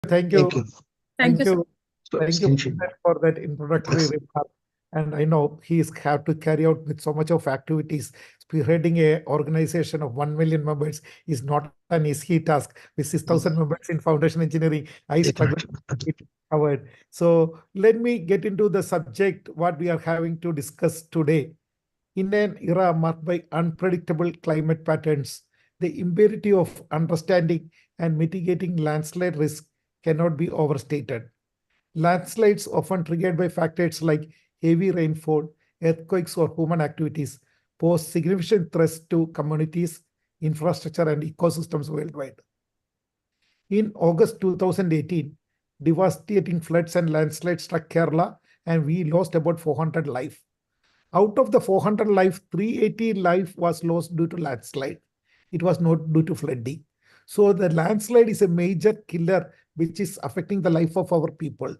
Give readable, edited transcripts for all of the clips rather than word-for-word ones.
Thank Thank you. you. Thank Thank you, sir. you. So Thank you extension. for that introductory remark. And I know he's have to carry out with so much of activities. Spearheading a organization of 1 million members is not an easy task. With 6,000 members in foundation engineering, I struggle to get it covered. So let me get into the subject, what we are having to discuss today. In an era marked by unpredictable climate patterns, the imperative of understanding and mitigating landslide risk cannot be overstated. Landslides, often triggered by factors like heavy rainfall, earthquakes, or human activities, pose significant threats to communities, infrastructure, and ecosystems worldwide. In August 2018, devastating floods and landslides struck Kerala, and we lost about 400 lives. Out of the 400 life, 380 life was lost due to landslide. It was not due to flooding. So the landslide is a major killer which is affecting the life of our people.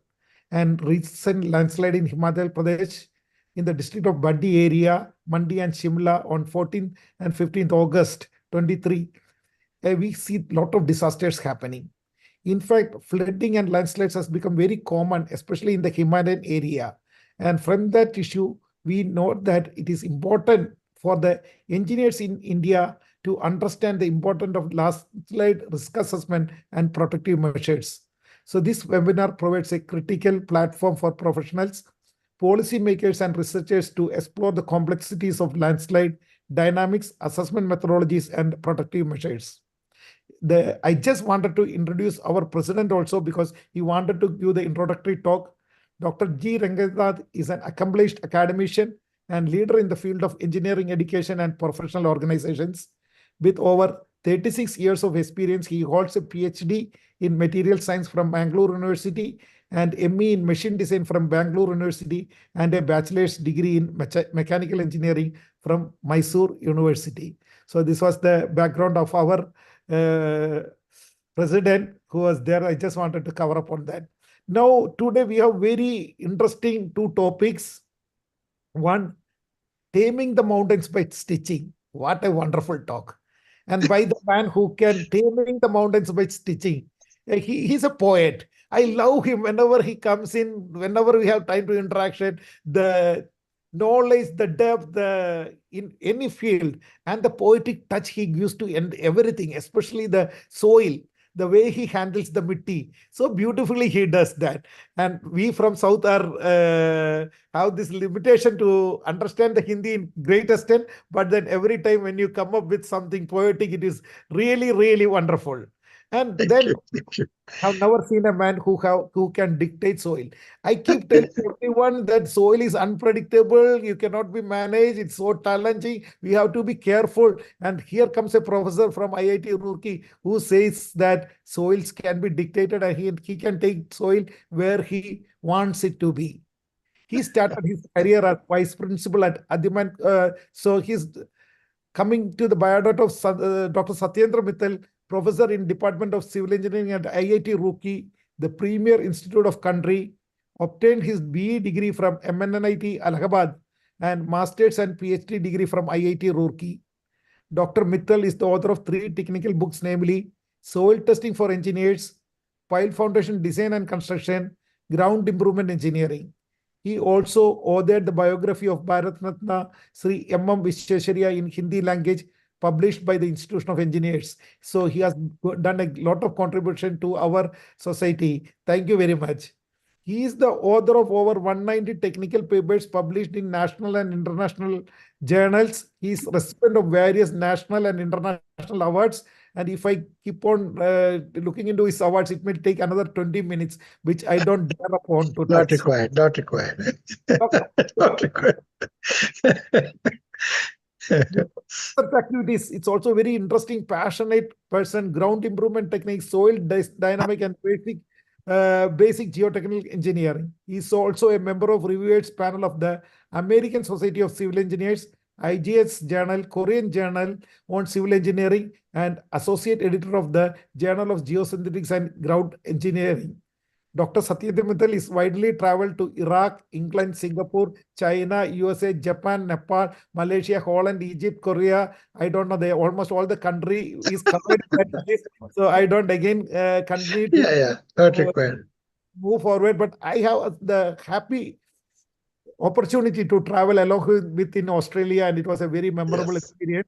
And recent landslide in Himachal Pradesh in the district of Bandi area, Mandi and Shimla on 14th and 15th August 23, we see a lot of disasters happening. In fact, flooding and landslides has become very common, especially in the Himalayan area. And from that issue, we know that it is important for the engineers in India to understand the importance of landslide risk assessment and protective measures. So this webinar provides a critical platform for professionals, policymakers, and researchers to explore the complexities of landslide dynamics, assessment methodologies, and protective measures. I just wanted to introduce our president also because he wanted to give the introductory talk. Dr. G. Ranganath is an accomplished academician and leader in the field of engineering education and professional organizations. With over 36 years of experience, he holds a PhD in material science from Bangalore University and ME in machine design from Bangalore University and a bachelor's degree in mechanical engineering from Mysore University. So this was the background of our president who was there. I just wanted to cover up on that. Now, today we have very interesting two topics. One, taming the mountains by stitching. What a wonderful talk. And by the man who can taming the mountains by stitching. He's a poet. I love him whenever he comes in, whenever we have time to interaction, the knowledge, the depth, the in any field, and the poetic touch he gives to everything, especially the soil, the way he handles the mitti. So beautifully he does that. And we from South are have this limitation to understand the Hindi in great extent, but then every time when you come up with something poetic, it is really, really wonderful. And then I've never seen a man who can dictate soil. I keep telling everyone that soil is unpredictable. You cannot be managed. It's so challenging. We have to be careful. And here comes a professor from IIT Roorkee who says that soils can be dictated and he can take soil where he wants it to be. He started his career as vice principal at Adiman. So he's coming to the biodata of Dr. Satyendra Mittal, professor in Department of Civil Engineering at IIT Roorkee, the premier institute of country, obtained his BE degree from MNNIT Allahabad and master's and PhD degree from IIT Roorkee. Dr. Mittal is the author of 3 technical books, namely Soil Testing for Engineers, Pile Foundation Design and Construction, Ground Improvement Engineering. He also authored the biography of Bharat Ratna Sri M.M. Vishwesharya in Hindi language, published by the Institution of Engineers. So he has done a lot of contribution to our society. Thank you very much. He is the author of over 190 technical papers published in national and international journals. He is recipient of various national and international awards. And if I keep on looking into his awards, it may take another 20 minutes, which I don't dare upon to Not touch. required. Not required. Not required. Activities. It's also very interesting, passionate person, ground improvement techniques, soil dynamic, and basic geotechnical engineering. He's also a member of reviewers panel of the American Society of Civil Engineers, IGS Journal, Korean Journal on Civil Engineering, and associate editor of the Journal of Geosynthetics and Ground Engineering. Dr. Satyendra Mittal is widely traveled to Iraq, England, Singapore, China, USA, Japan, Nepal, Malaysia, Holland, Egypt, Korea. I don't know, they almost all the country is covered in that list. So I don't again continue to Yeah, not uh, required. move forward. But I have the happy opportunity to travel along with in Australia, and it was a very memorable Yes. experience.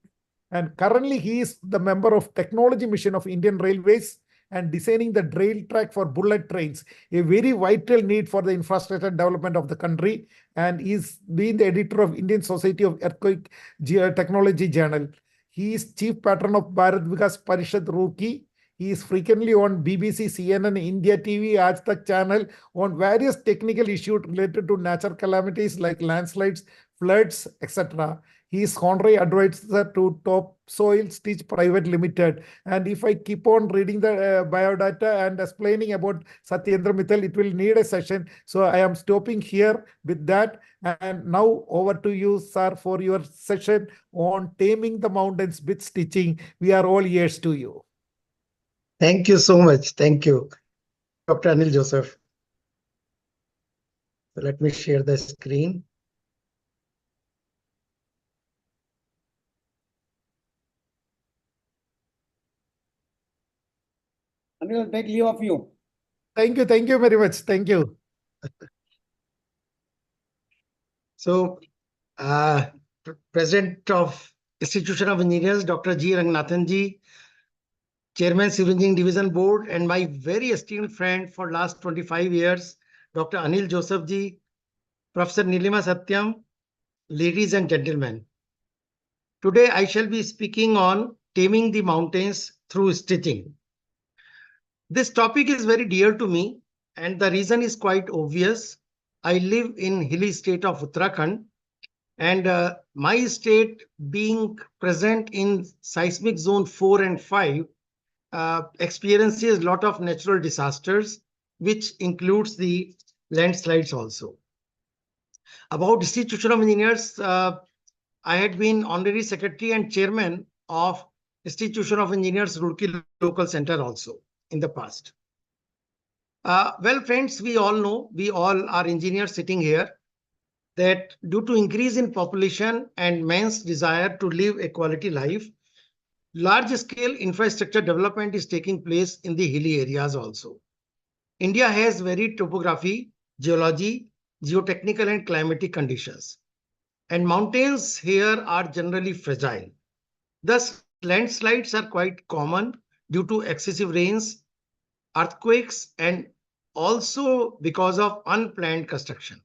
And currently, he is the member of Technology Mission of Indian Railways and designing the rail track for bullet trains, a very vital need for the infrastructure development of the country. And he's been the editor of Indian Society of Earthquake Technology Journal. He is chief patron of Bharat Vikas Parishad Roorkee. He is frequently on BBC, CNN, India TV, Aaj Tak channel on various technical issues related to natural calamities like landslides, floods, etc. He is honorary advisor to Topsoil Stitch Private Limited. And if I keep on reading the biodata and explaining about Satyendra Mittal, it will need a session. So I am stopping here with that. And now over to you, sir, for your session on taming the mountains with stitching. We are all ears to you. Thank you so much. Thank you, Dr. Anil Joseph. So let me share the screen. Anil, take leave of you. Thank you. Thank you very much. Thank you. So, President of Institution of Engineers, Dr. G. Ranganathan ji, Chairman Civil Engineering Division Board, and my very esteemed friend for last 25 years, Dr. Anil Joseph ji, Professor Nilima Satyam, ladies and gentlemen. Today I shall be speaking on taming the mountains through stitching. This topic is very dear to me, and the reason is quite obvious. I live in hilly state of Uttarakhand, and my state being present in seismic zone 4 and 5 experiences a lot of natural disasters, which includes the landslides also. About Institution of Engineers, I had been honorary secretary and chairman of Institution of Engineers Roorkee Local Center also in the past. Well, friends, we all know, we all are engineers sitting here, that due to increase in population and man's desire to live a quality life, large-scale infrastructure development is taking place in the hilly areas also. India has varied topography, geology, geotechnical and climatic conditions. And mountains here are generally fragile. Thus, landslides are quite common due to excessive rains, earthquakes, and also because of unplanned construction.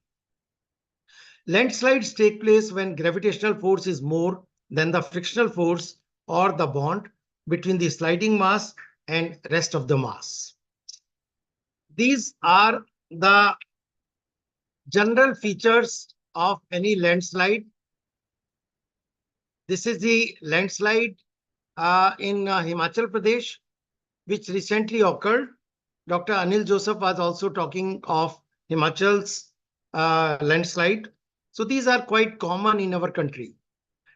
Landslides take place when gravitational force is more than the frictional force or the bond between the sliding mass and rest of the mass. These are the general features of any landslide. This is the landslide in Himachal Pradesh, which recently occurred. Dr. Anil Joseph was also talking of Himachal's landslide. So these are quite common in our country.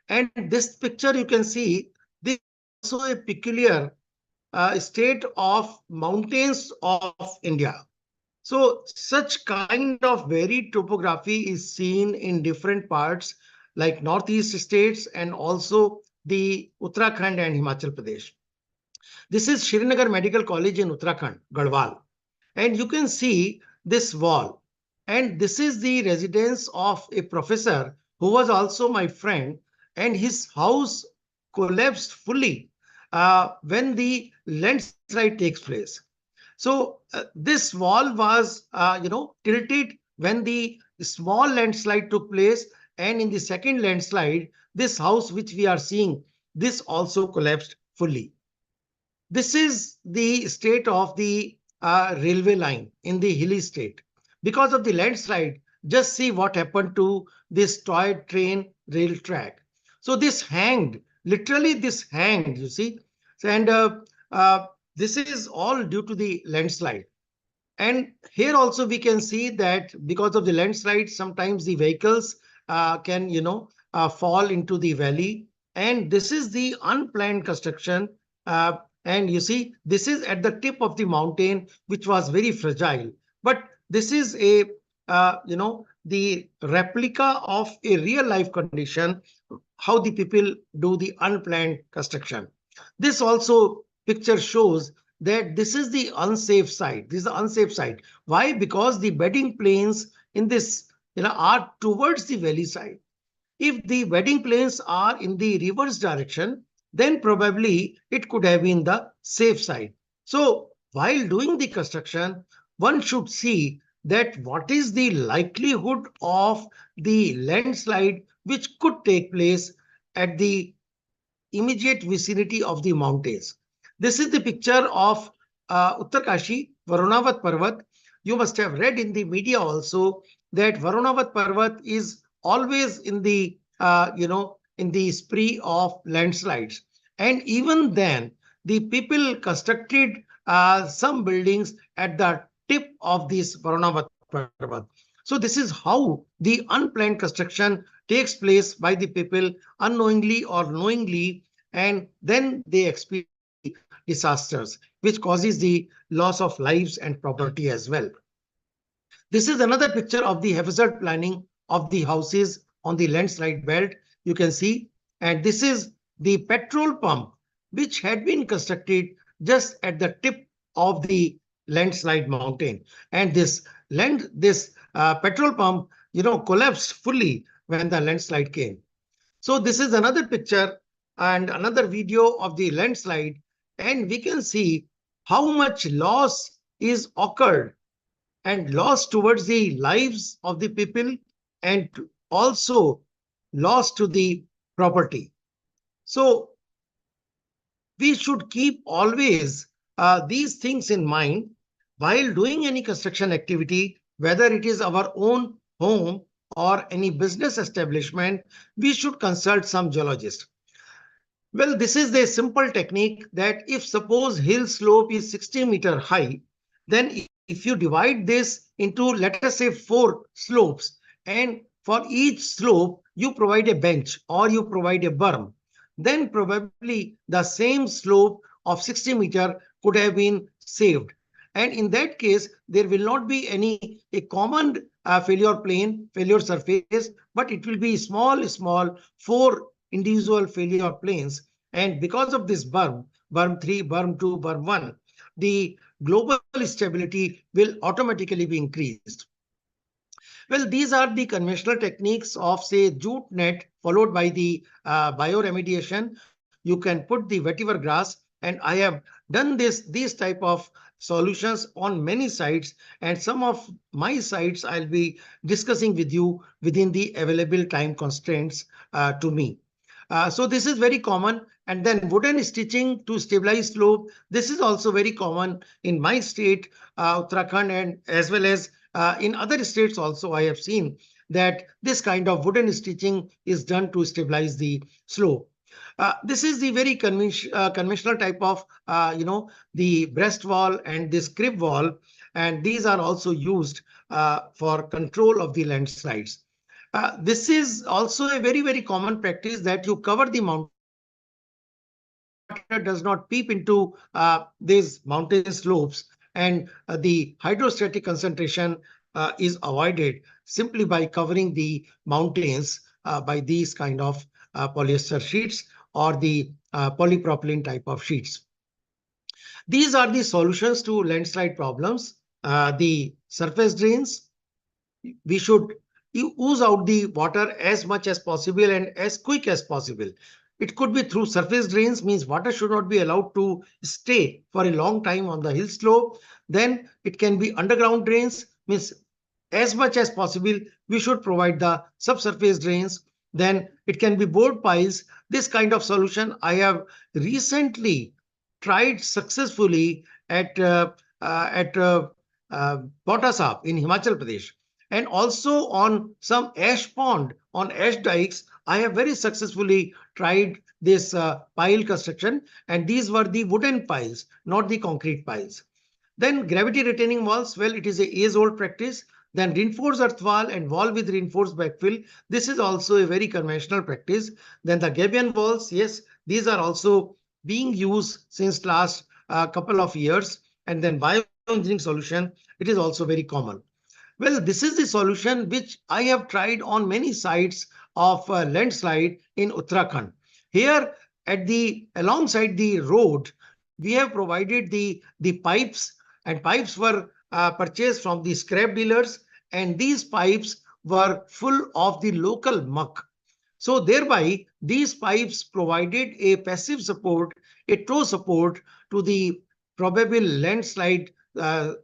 And this picture you can see, this is also a peculiar state of mountains of India. So such kind of varied topography is seen in different parts like northeast states and also the Uttarakhand and Himachal Pradesh. This is Srinagar Medical College in Uttarakhand, Garhwal. And you can see this wall. And this is the residence of a professor who was also my friend, and his house collapsed fully when the landslide takes place. So this wall was, tilted when the small landslide took place, and in the second landslide, this house which we are seeing, this also collapsed fully. This is the state of the railway line in the hilly state. Because of the landslide, just see what happened to this toy train rail track. So this hanged, literally this hanged, you see. And this is all due to the landslide. And here also we can see that because of the landslide, sometimes the vehicles can, fall into the valley. And this is the unplanned construction. And you see, this is at the tip of the mountain, which was very fragile. But this is a, the replica of a real life condition, how the people do the unplanned construction. This also picture shows that this is the unsafe side. This is the unsafe side. Why? Because the bedding planes in this, are towards the valley side. If the bedding planes are in the reverse direction, then probably it could have been the safe side. So while doing the construction, one should see that what is the likelihood of the landslide which could take place at the immediate vicinity of the mountains. This is the picture of Uttarkashi, Varunavat Parvat. You must have read in the media also that Varunavat Parvat is always in the, in the spree of landslides. And even then, the people constructed some buildings at the tip of this Varunavat Parvat. So this is how the unplanned construction takes place by the people unknowingly or knowingly, and then they experience the disasters, which causes the loss of lives and property as well. This is another picture of the hazard planning of the houses on the landslide belt. You can see, and this is the petrol pump which had been constructed just at the tip of the landslide mountain. And this petrol pump, collapsed fully when the landslide came. So this is another picture and another video of the landslide, and we can see how much loss is occurred and loss towards the lives of the people and also loss to the property. So we should keep always these things in mind while doing any construction activity, whether it is our own home or any business establishment. We should consult some geologist. Well, this is the simple technique that if suppose hill slope is 60-meter high, then if you divide this into, let us say, 4 slopes, and for each slope you provide a bench or you provide a berm, then probably the same slope of 60-meter could have been saved. And in that case, there will not be any a common failure surface, but it will be small 4 individual failure planes. And because of this berm 3, berm 2, berm 1, the global stability will automatically be increased. Well, these are the conventional techniques of, say, jute net followed by the bioremediation. You can put the vetiver grass, and I have done these type of solutions on many sites, and some of my sites I'll be discussing with you within the available time constraints to me. So this is very common. And then wooden stitching to stabilize slope. This is also very common in my state, Uttarakhand, and as well as in other states also. I have seen that this kind of wooden stitching is done to stabilize the slope. This is the very conventional type of, the breast wall and this crib wall. And these are also used for control of the landslides. This is also a very common practice that you cover the mountain so that the water does not peep into these mountain slopes, and the hydrostatic concentration is avoided simply by covering the mountains by these kind of polyester sheets or the polypropylene type of sheets. These are the solutions to landslide problems. The surface drains, we should ooze out the water as much as possible and as quick as possible. It could be through surface drains, means water should not be allowed to stay for a long time on the hill slope. Then it can be underground drains, means as much as possible we should provide the subsurface drains. Then it can be board piles. This kind of solution I have recently tried successfully at Botasap in Himachal Pradesh. And also on some ash pond, on ash dikes, I have very successfully tried this pile construction. And these were the wooden piles, not the concrete piles. Then gravity retaining walls, well, it is a age-old practice. Then reinforced earth wall and wall with reinforced backfill. This is also a very conventional practice. Then the gabion walls, yes, these are also being used since last couple of years. And then bioflow bioengineering solution, it is also very common. Well, this is the solution which I have tried on many sites of landslide in Uttarakhand. Here at the alongside the road, we have provided the pipes, and pipes were purchased from the scrap dealers, and these pipes were full of the local muck. So thereby, these pipes provided a passive support, a toe support to the probable landslide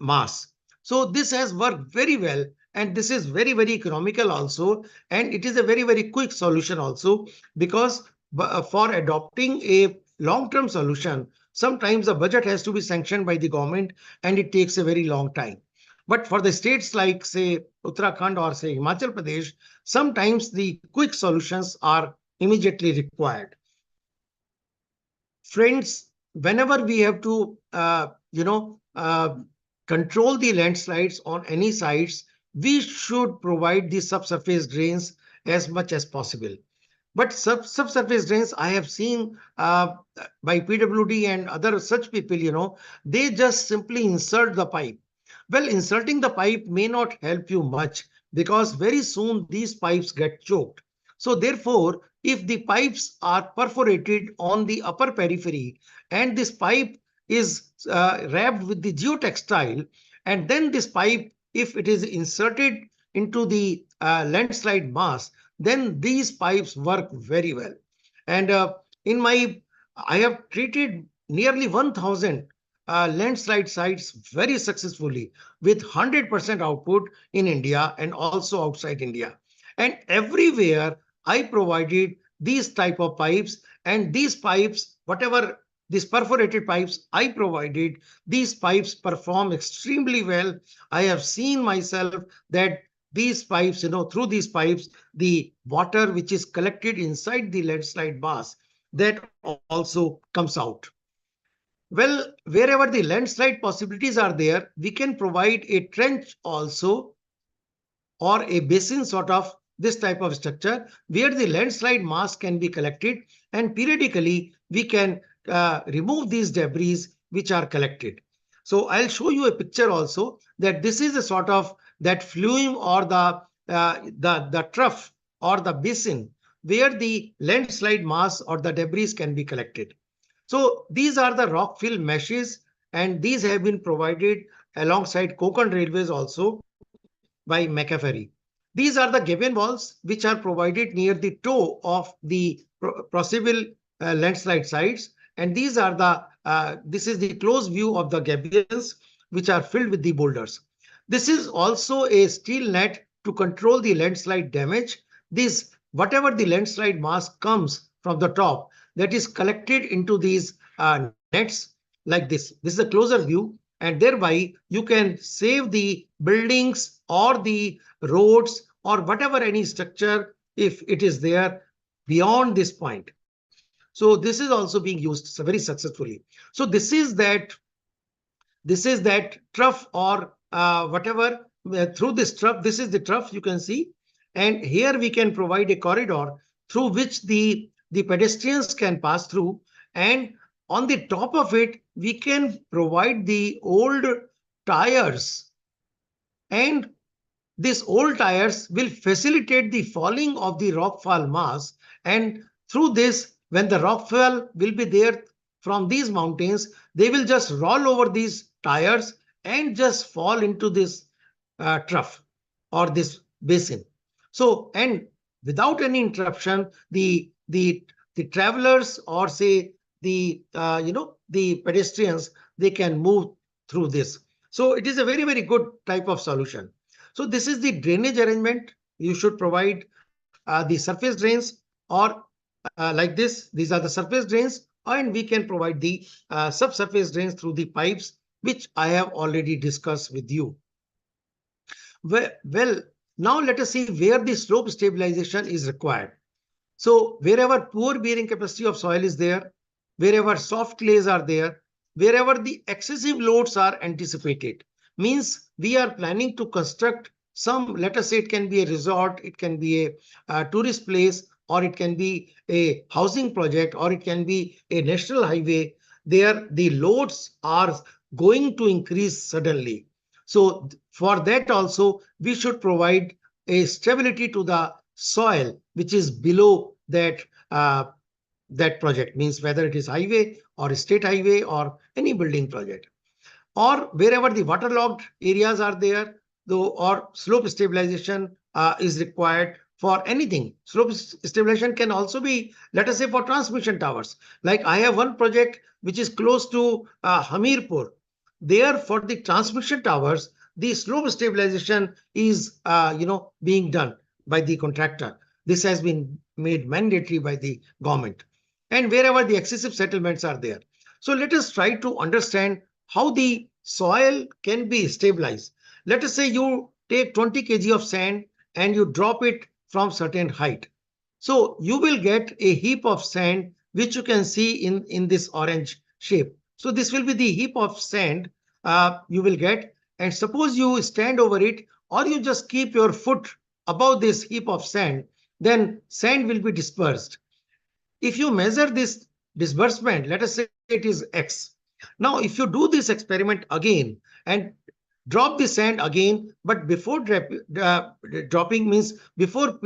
mass. So this has worked very well, and this is very, very economical also, and it is a very, very quick solution also, because for adopting a long-term solution, sometimes the budget has to be sanctioned by the government, and it takes a very long time. But for the states like, say, Uttarakhand or say Himachal Pradesh, sometimes the quick solutions are immediately required. Friends, whenever we have to, control the landslides on any sites, we should provide the subsurface drains as much as possible. But subsurface drains, I have seen by PWD and other such people, they just simply insert the pipe. Well, inserting the pipe may not help you much, because very soon these pipes get choked. So therefore, if the pipes are perforated on the upper periphery, and this pipe is wrapped with the geotextile, and then this pipe, if it is inserted into the landslide mass, then these pipes work very well. And I have treated nearly 1,000 landslide sites very successfully, with 100% output in India and also outside India. And everywhere I provided these type of pipes, and these pipes, whatever these perforated pipes I provided, these pipes perform extremely well. I have seen myself that these pipes, through these pipes, the water which is collected inside the landslide mass, that also comes out. Well, wherever the landslide possibilities are there, we can provide a trench also, or a basin sort of this type of structure, where the landslide mass can be collected, and periodically we can remove these debris which are collected. So I'll show you a picture also, that this is a sort of that flume, or the trough or the basin, where the landslide mass or the debris can be collected. So these are the rock fill meshes, and these have been provided alongside Konkan Railways also by McAfee. These are the gabion walls which are provided near the toe of the possible landslide sites, and this is the close view of the gabions which are filled with the boulders. This is also a steel net to control the landslide damage. This, whatever the landslide mass comes from the top, that is collected into these nets like this. This is a closer view, and thereby you can save the buildings or the roads or whatever any structure, if it is there beyond this point. So this is also being used very successfully. So this is that trough, or whatever, through this trough, this is the trough you can see, and here we can provide a corridor through which the pedestrians can pass through, and on the top of it we can provide the old tires, and these old tires will facilitate the falling of the rockfall mass, and through this, when the rockfall will be there from these mountains, they will just roll over these tires and just fall into this trough or this basin. So, and without any interruption, the travelers, or say the pedestrians, they can move through this. So it is a very, very good type of solution. So this is the drainage arrangement. You should provide the surface drains, or like this. These are the surface drains, and we can provide the subsurface drains through the pipes, which I have already discussed with you. Well, now let us see where the slope stabilization is required. So wherever poor bearing capacity of soil is there, wherever soft clays are there, wherever the excessive loads are anticipated, means we are planning to construct some, let us say it can be a resort, it can be a tourist place, or it can be a housing project, or it can be a national highway. There the loads are going to increase suddenly. So for that also, we should provide a stability to the soil, which is below that project, means whether it is highway or state highway or any building project, or wherever the waterlogged areas are there, though, or slope stabilization is required for anything. Slope stabilization can also be, let us say, for transmission towers. Like I have one project which is close to Hamirpur. There, for the transmission towers, the slope stabilization is being done by the contractor. This has been made mandatory by the government. And wherever the excessive settlements are there. So let us try to understand how the soil can be stabilized. Let us say you take 20 kg of sand and you drop it from certain height. So you will get a heap of sand, which you can see in this orange shape. So this will be the heap of sand you will get. And suppose you stand over it, or you just keep your foot above this heap of sand, then sand will be dispersed. If you measure this disbursement, let us say it is X. Now, if you do this experiment again and drop the sand again, but before dropping, means before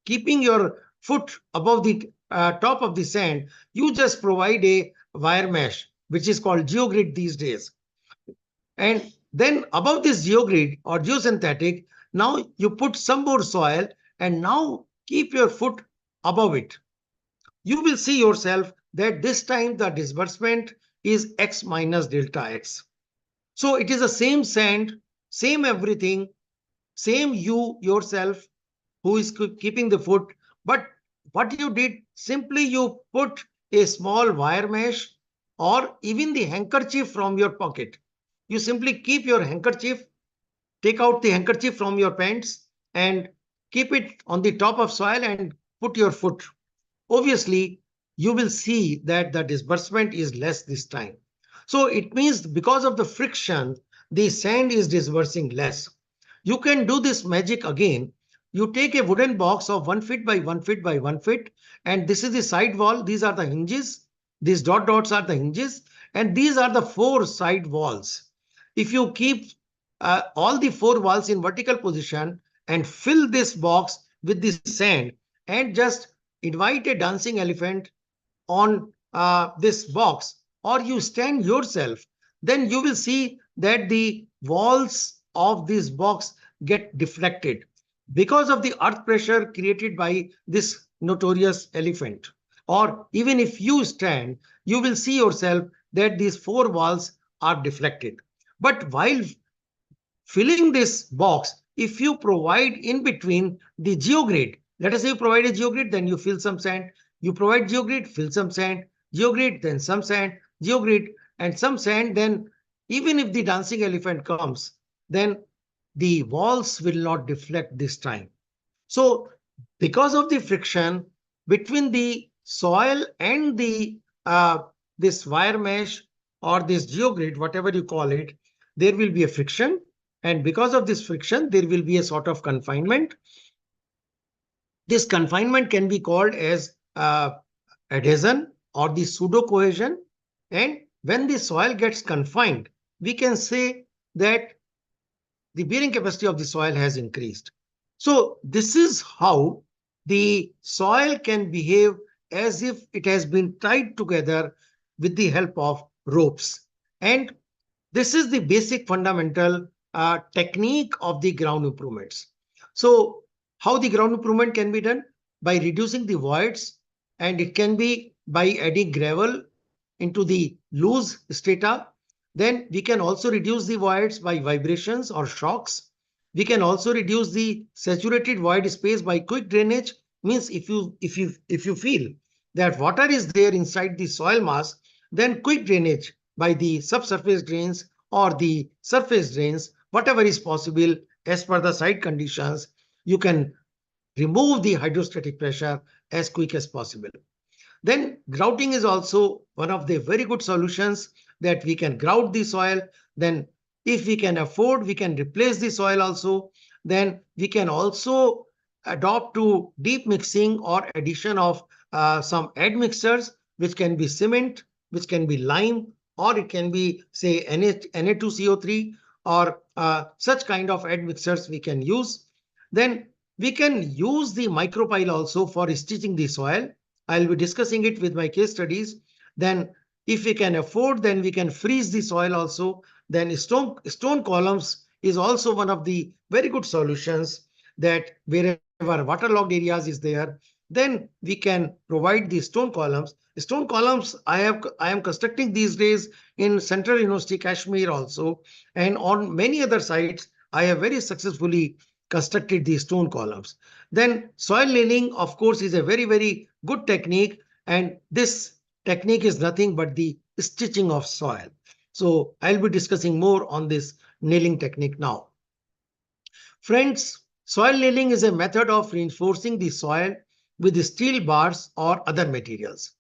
keeping your foot above the top of the sand, you just provide a wire mesh, which is called geogrid these days. And then above this geogrid or geosynthetic, now you put some more soil and now keep your foot above it. You will see yourself that this time the disbursement is X minus delta X. So it is the same sand, same everything, same you yourself who is keeping the foot. But what you did, simply you put a small wire mesh or even the handkerchief from your pocket. You simply keep your handkerchief, take out the handkerchief from your pants and keep it on the top of soil and put your foot. Obviously, you will see that the disbursement is less this time. So it means because of the friction, the sand is disbursing less. You can do this magic again. You take a wooden box of 1 feet by 1 feet by 1 feet, and this is the side wall. These are the hinges. These dots are the hinges, and these are the 4 side walls. If you keep all the 4 walls in vertical position and fill this box with the sand and just invite a dancing elephant on this box, or you stand yourself, then you will see that the walls of this box get deflected because of the earth pressure created by this notorious elephant. Or even if you stand, you will see yourself that these 4 walls are deflected. But while filling this box, if you provide in between the geogrid, let us say you provide a geogrid, then you fill some sand, you provide geogrid, fill some sand, geogrid, then some sand, geogrid, and some sand, then even if the dancing elephant comes, then the walls will not deflect this time. So because of the friction between the soil and the this wire mesh or this geogrid, whatever you call it, there will be a friction. And because of this friction, there will be a sort of confinement. This confinement can be called as adhesion or the pseudo cohesion. And when the soil gets confined, we can say that the bearing capacity of the soil has increased. So this is how the soil can behave as if it has been tied together with the help of ropes. And this is the basic fundamental technique of the ground improvements. So how the ground improvement can be done? By reducing the voids, and it can be by adding gravel into the loose strata. Then we can also reduce the voids by vibrations or shocks. We can also reduce the saturated void space by quick drainage. Means if you feel that water is there inside the soil mass, then quick drainage by the subsurface drains or the surface drains, whatever is possible as per the site conditions, you can remove the hydrostatic pressure as quick as possible. Then grouting is also one of the very good solutions, that we can grout the soil. Then if we can afford, we can replace the soil also. Then we can also adopt to deep mixing or addition of some admixtures, which can be cement, which can be lime, or it can be say Na2CO3 or such kind of admixtures we can use. Then we can use the micropile also for stitching the soil. I'll be discussing it with my case studies. Then if we can afford, then we can freeze the soil also. Then stone columns is also one of the very good solutions, that wherever waterlogged areas is there, then we can provide the stone columns. Stone columns I am constructing these days in Central University Kashmir also, and on many other sites I have very successfully constructed these stone columns. Then soil nailing, of course, is a very good technique, and this technique is nothing but the stitching of soil. So I'll be discussing more on this nailing technique now. Friends, soil nailing is a method of reinforcing the soil with steel bars or other materials.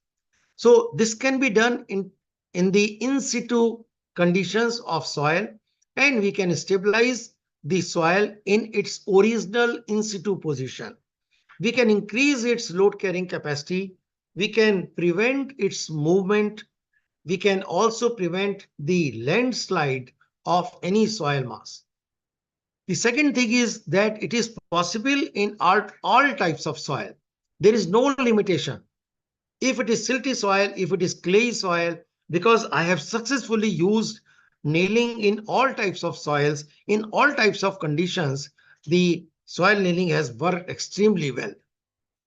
So this can be done in the in situ conditions of soil, and we can stabilize the soil in its original in situ position. We can increase its load carrying capacity. We can prevent its movement. We can also prevent the landslide of any soil mass. The second thing is that it is possible in all types of soil. There is no limitation. If it is silty soil, if it is clay soil, because I have successfully used nailing in all types of soils, in all types of conditions, the soil nailing has worked extremely well.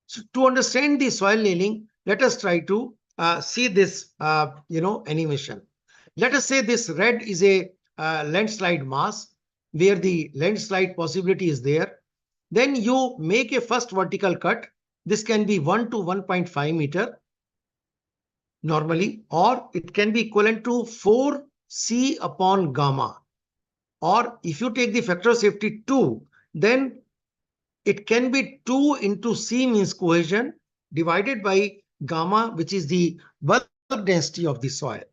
So to understand the soil nailing, let us try to see this, animation. Let us say this red is a landslide mass where the landslide possibility is there. Then you make a first vertical cut. This can be 1 to 1.5 meter normally, or it can be equivalent to 4C upon gamma. Or if you take the factor of safety 2, then it can be 2 into C means cohesion divided by gamma, which is the bulk density of the soil.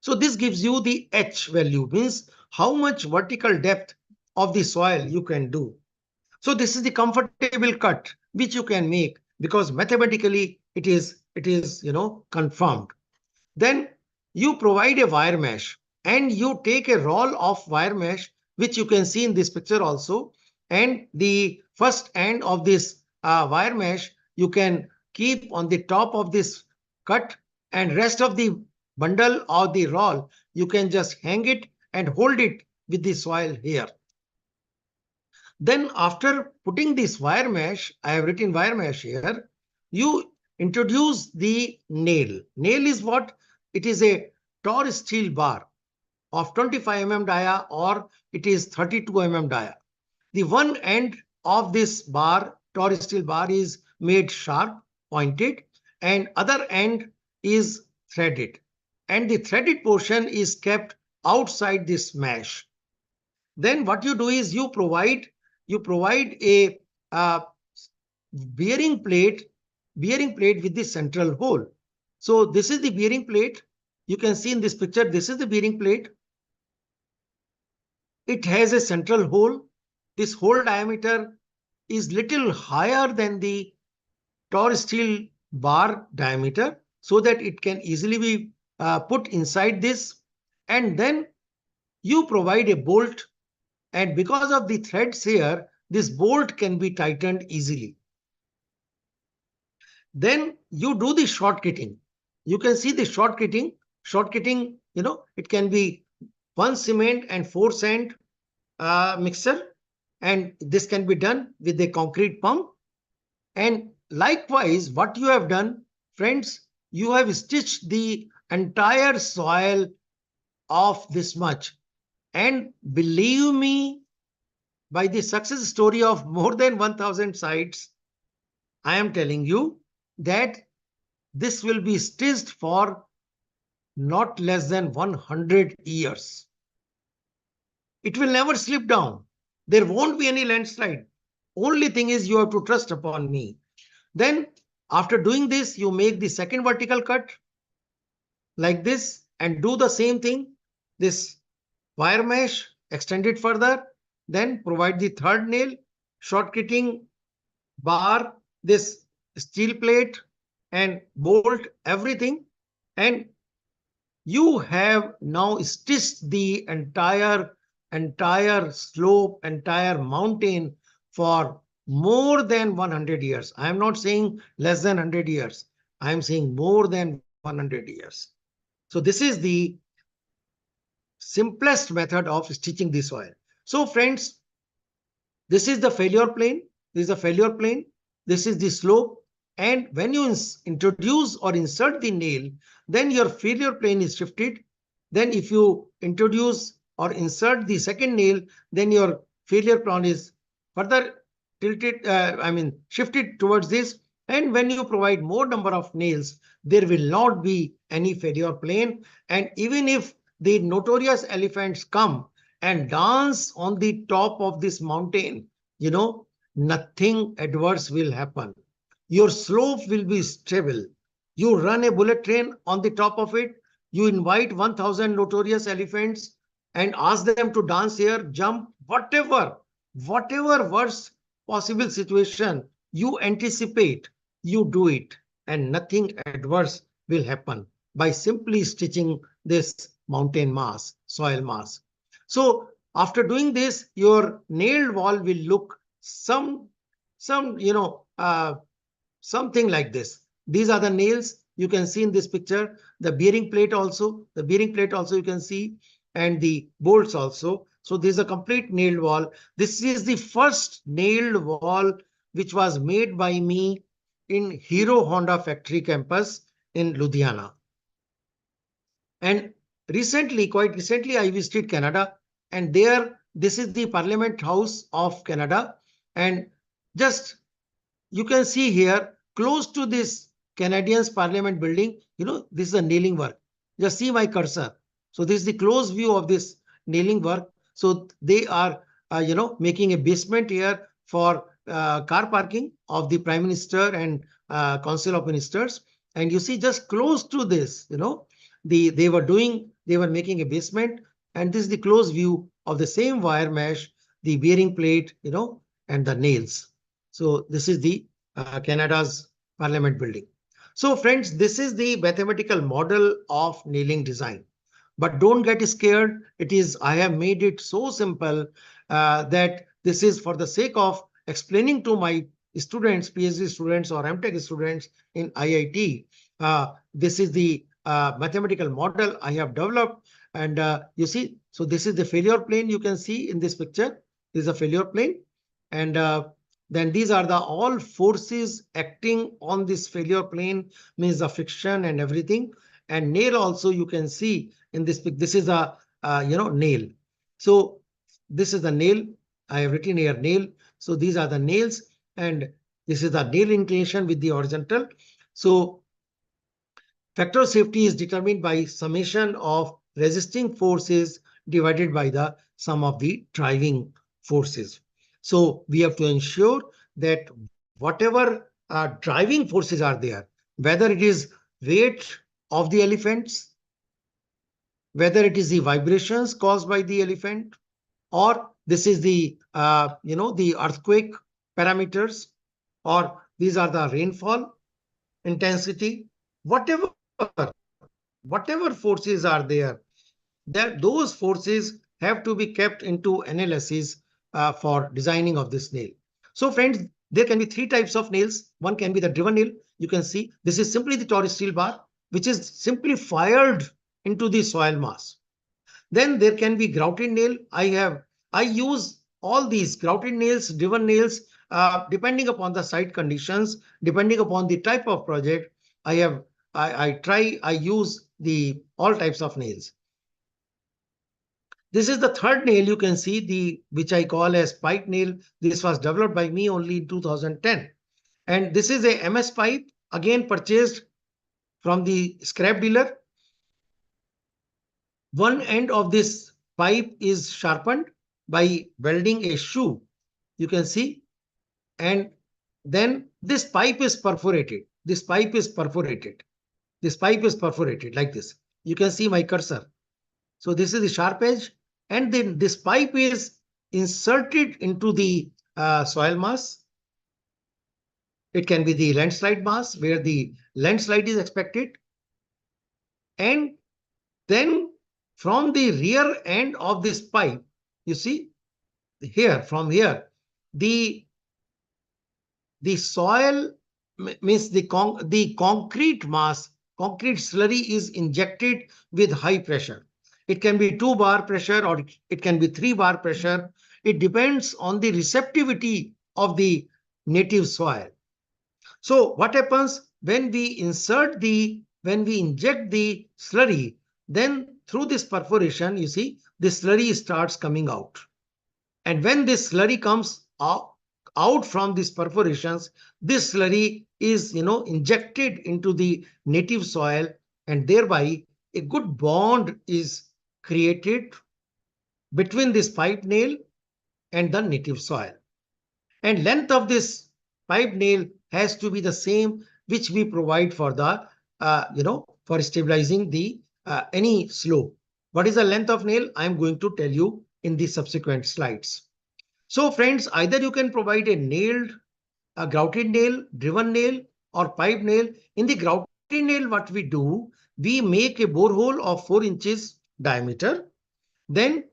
So this gives you the H value, means how much vertical depth of the soil you can do. So this is the comfortable cut which you can make, because mathematically it is confirmed. Then you provide a wire mesh, and you take a roll of wire mesh, which you can see in this picture also. And the first end of this wire mesh you can keep on the top of this cut, and rest of the bundle or the roll you can just hang it and hold it with the soil here. Then after putting this wire mesh, I have written wire mesh here, you introduce the nail. Nail is what? It is a Tor steel bar of 25 dia, or it is 32 dia. The one end of this bar, Tor steel bar, is made sharp, pointed, and other end is threaded. And the threaded portion is kept outside this mesh. Then what you do is you provide a bearing plate with the central hole. So this is the bearing plate. You can see in this picture, this is the bearing plate. It has a central hole. This hole diameter is little higher than the Tor steel bar diameter, so that it can easily be put inside this. And then you provide a bolt, and because of the threads here, this bolt can be tightened easily. Then you do the short kitting. You can see the short kitting. Short kitting, it can be 1 cement and 4 sand mixture, and this can be done with a concrete pump. And likewise, what you have done, friends, you have stitched the entire soil of this much. And believe me, by the success story of more than 1000 sites, I am telling you that this will be stitched for not less than 100 years. It will never slip down. There won't be any landslide. Only thing is you have to trust upon me. Then after doing this, you make the second vertical cut like this and do the same thing. This wire mesh, extend it further, then provide the third nail, short kitting bar, this steel plate and bolt, everything. And you have now stitched the entire slope, entire mountain for more than 100 years. I am not saying less than 100 years. I am saying more than 100 years. So this is the simplest method of stitching the soil. So friends, this is the failure plane. This is the failure plane. This is the slope. And when you introduce or insert the nail, then your failure plane is shifted. Then if you introduce or insert the second nail, then your failure plane is further tilted, shifted towards this. And when you provide more number of nails, there will not be any failure plane. And even if the notorious elephants come and dance on the top of this mountain, nothing adverse will happen. Your slope will be stable. You run a bullet train on the top of it. You invite 1,000 notorious elephants and ask them to dance here, jump, whatever worst possible situation you anticipate, you do it, and nothing adverse will happen by simply stitching this mountain mass, soil mass. So after doing this, your nailed wall will look some something like this. These are the nails you can see in this picture. The bearing plate also you can see, and the bolts also. So this is a complete nailed wall. This is the first nailed wall which was made by me in Hero Honda factory campus in Ludhiana. And quite recently, I visited Canada, and there, this is the Parliament House of Canada. And just you can see here, close to this Canadians Parliament building, this is a nailing work. Just see my cursor. So this is the close view of this nailing work. So they are, making a basement here for car parking of the Prime Minister and Council of Ministers. And you see, just close to this, they were making a basement, and this is the close view of the same wire mesh, the bearing plate, and the nails. So this is the Canada's Parliament building. So friends, this is the mathematical model of nailing design. But don't get scared. I have made it so simple that this is for the sake of explaining to my students, PhD students or MTech students in IIT. This is the mathematical model I have developed. And you see, so this is the failure plane you can see in this picture. This is a failure plane. And then these are all forces acting on this failure plane, means the friction and everything. And nail also you can see in this. This is a nail. So this is the nail. I have written here nail. So these are the nails, and this is the nail inclination with the horizontal. So factor of safety is determined by summation of resisting forces divided by the sum of the driving forces. So we have to ensure that whatever driving forces are there, whether it is weight of the elephants, whether it is the vibrations caused by the elephant, or this is the the earthquake parameters, or these are the rainfall intensity, whatever forces are there, that those forces have to be kept into analysis for designing of this nail. So friends, there can be three types of nails. One can be the driven nail. You can see this is simply the torus steel bar, which is simply fired into the soil mass. Then there can be grouted nail. I use all these grouted nails, driven nails, depending upon the site conditions, depending upon the type of project. I use all types of nails. This is the third nail you can see, which I call as pipe nail. This was developed by me only in 2010. And this is a MS pipe, again purchased from the scrap dealer. One end of this pipe is sharpened by welding a shoe, you can see. And then this pipe is perforated. This pipe is perforated like this. You can see my cursor. So this is the sharp edge. And then this pipe is inserted into the soil mass. It can be the landslide mass where the landslide is expected. And Then from the rear end of this pipe, you see here, from here, the soil means the concrete mass, concrete slurry is injected with high pressure. It can be 2 bar pressure or it can be 3 bar pressure. It depends on the receptivity of the native soil. So what happens when we inject the slurry, then through this perforation, you see, the slurry starts coming out. And when this slurry comes out from these perforations, this slurry is, injected into the native soil, and thereby a good bond is created between this pipe nail and the native soil. And length of this pipe nail has to be the same which we provide for the, for stabilizing the any slope. What is the length of nail? I am going to tell you in the subsequent slides. So friends, either you can provide a grouted nail, driven nail, or pipe nail. In the grouted nail, what we do, we make a borehole of 4 inches diameter. Then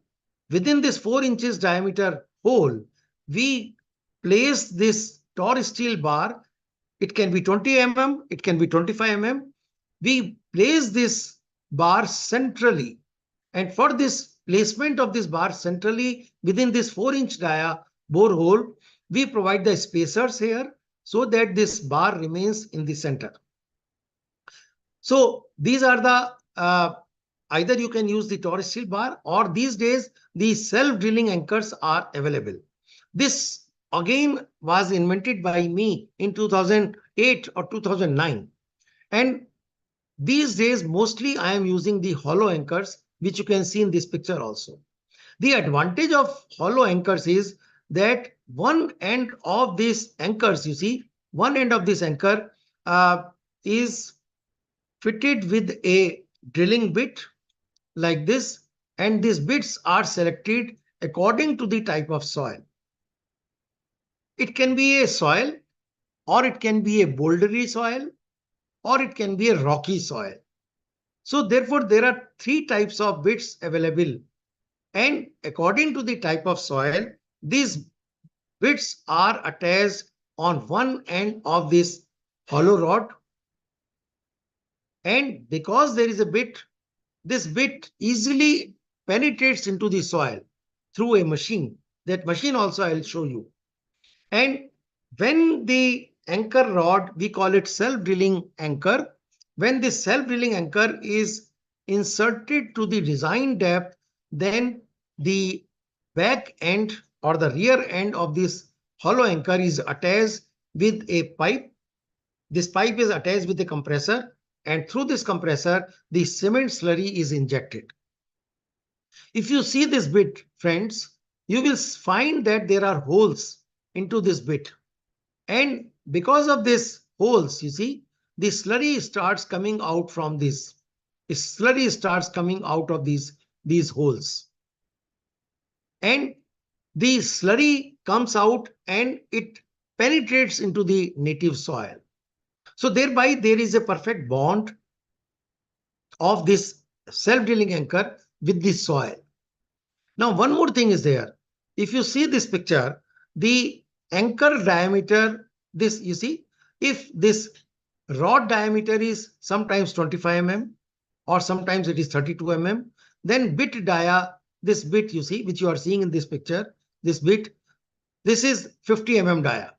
within this 4 inches diameter hole, we place this torch steel bar. It can be 20 mm, it can be 25 mm. We place this bar centrally. And for this placement of this bar centrally within this 4-inch dia borehole, we provide the spacers here so that this bar remains in the center. So these are the either you can use the torch steel bar, or these days the self-drilling anchors are available. This again was invented by me in 2008 or 2009. And these days mostly I am using the hollow anchors, which you can see in this picture also. The advantage of hollow anchors is that one end of these anchors, you see, one end of this anchor is fitted with a drilling bit like this, and these bits are selected according to the type of soil. It can be a soil, or it can be a bouldery soil, or it can be a rocky soil. So therefore, there are 3 types of bits available. And according to the type of soil, these bits are attached on one end of this hollow rod. And because there is a bit, this bit easily penetrates into the soil through a machine. That machine also I will show you. And when the anchor rod, we call it self-drilling anchor, when this self-drilling anchor is inserted to the design depth, then the back end or the rear end of this hollow anchor is attached with a pipe. This pipe is attached with a compressor, and through this compressor, the cement slurry is injected. If you see this bit, friends, you will find that there are holes into this bit. And because of these holes, you see, the slurry starts coming out from this. The slurry starts coming out of these holes. And the slurry comes out and it penetrates into the native soil. So thereby there is a perfect bond of this self-drilling anchor with the soil. Now one more thing is there. If you see this picture, the anchor diameter, this you see, if this rod diameter is sometimes 25 mm or sometimes it is 32 mm, then bit dia, this bit you see, which you are seeing in this picture, this bit, this is 50 mm dia.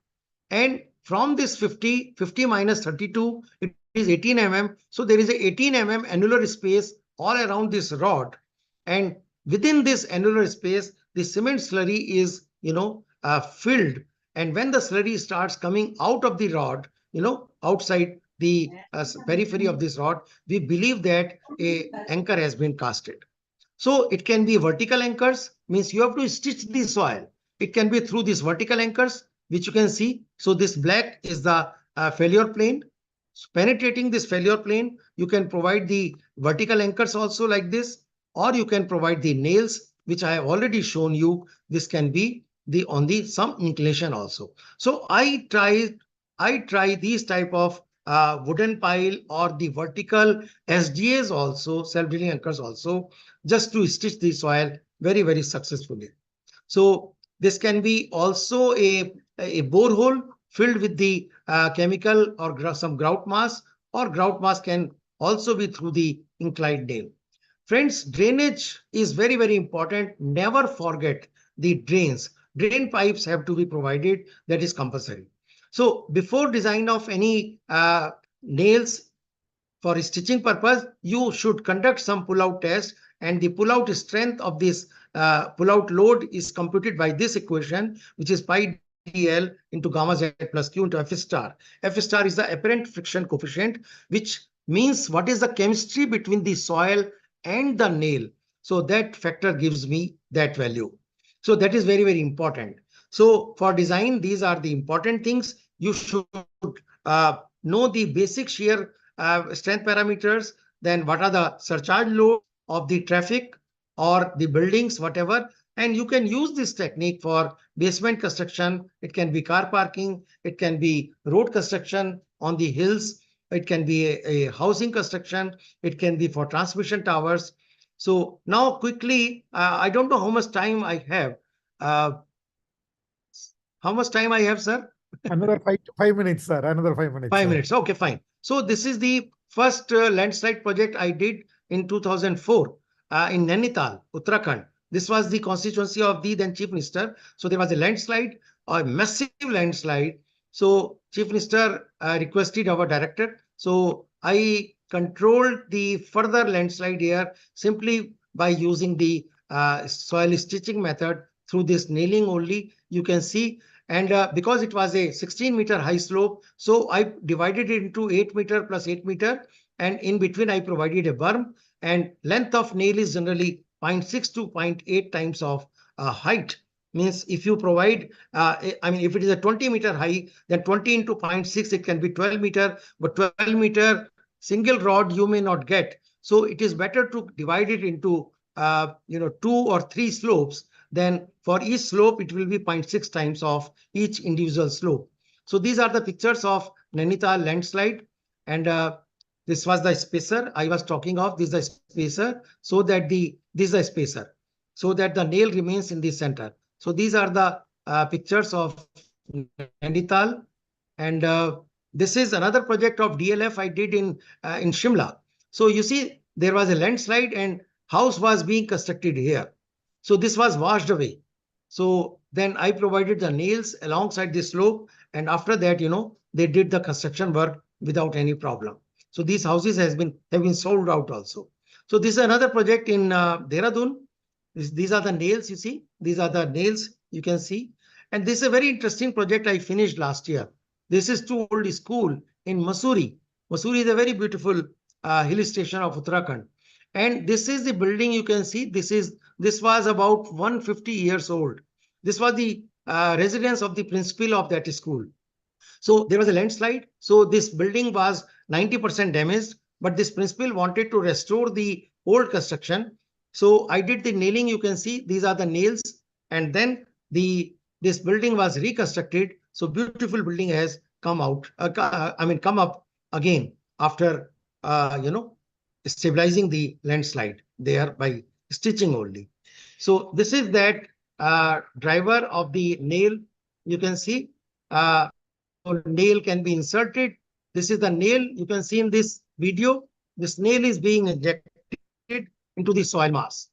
And from this 50 minus 32, it is 18 mm. So there is a 18 mm annular space all around this rod. And within this annular space, the cement slurry is, filled. And when the slurry starts coming out of the rod, outside the periphery of this rod, we believe that a anchor has been casted. So it can be vertical anchors, means you have to stitch the soil. It can be through these vertical anchors, which you can see. So this black is the failure plane. So penetrating this failure plane, you can provide the vertical anchors also like this, or you can provide the nails, which I have already shown you. This can be on the some inclination also. So I try these type of wooden pile or the vertical SDAs also, self-drilling anchors also, just to stitch the soil very, very successfully. So this can be also a borehole filled with the chemical or some grout mass, or grout mass can also be through the inclined nail. Friends, drainage is very, very important. Never forget the drains. Drain pipes have to be provided. That is compulsory. So before design of any nails for stitching purpose, you should conduct some pull-out test, and the pull-out strength of this pull-out load is computed by this equation, which is pi dl into gamma z plus q into F star. F star is the apparent friction coefficient, which means what is the chemistry between the soil and the nail. So that factor gives me that value. So that is very, very important. So for design, these are the important things. You should know the basic shear strength parameters, then what are the surcharge load of the traffic or the buildings, whatever. And you can use this technique for basement construction. It can be car parking, it can be road construction on the hills, it can be a housing construction, it can be for transmission towers. So now quickly, I don't know how much time I have. How much time I have, sir? Another 5 minutes, sir. Another 5 minutes. 5 minutes. Okay, fine. So this is the first landslide project I did in 2004 in Nainital, Uttarakhand. This was the constituency of the then Chief Minister. So there was a landslide, a massive landslide. So Chief Minister requested our director. So I controlled the further landslide here simply by using the soil stitching method through this nailing only. You can see. And because it was a 16-meter high slope, so I divided it into 8 meter plus 8 meter. And in between, I provided a berm. And length of nail is generally 0.6 to 0.8 times of height. Means if you provide, if it is a 20-meter high, then 20 into 0.6, it can be 12 meter. But 12-meter single rod you may not get. So it is better to divide it into 2 or 3 slopes. Then for each slope, it will be 0.6 times of each individual slope. So these are the pictures of Nainital landslide. And this was the spacer I was talking of. This is the spacer, so that this is the spacer, so that the nail remains in the center. So these are the pictures of Nainital. And this is another project of DLF I did in Shimla. So you see, there was a landslide and house was being constructed here. So this was washed away. So then I provided the nails alongside the slope. And after that, they did the construction work without any problem. So these houses have been sold out also. So this is another project in Dehradun. These are the nails, you see. These are the nails you can see. And this is a very interesting project I finished last year. This is too old school in Mussoorie. Mussoorie is a very beautiful hill station of Uttarakhand. And this is the building you can see. This was about 150 years old. This was the residence of the principal of that school. So there was a landslide. So this building was 90% damaged, but this principal wanted to restore the old construction. So I did the nailing. You can see these are the nails. And then this building was reconstructed. So beautiful building has come out, come up again after, stabilizing the landslide there by stitching only. So this is that driver of the nail. You can see nail can be inserted. This is the nail you can see in this video. This nail is being injected into the soil mass.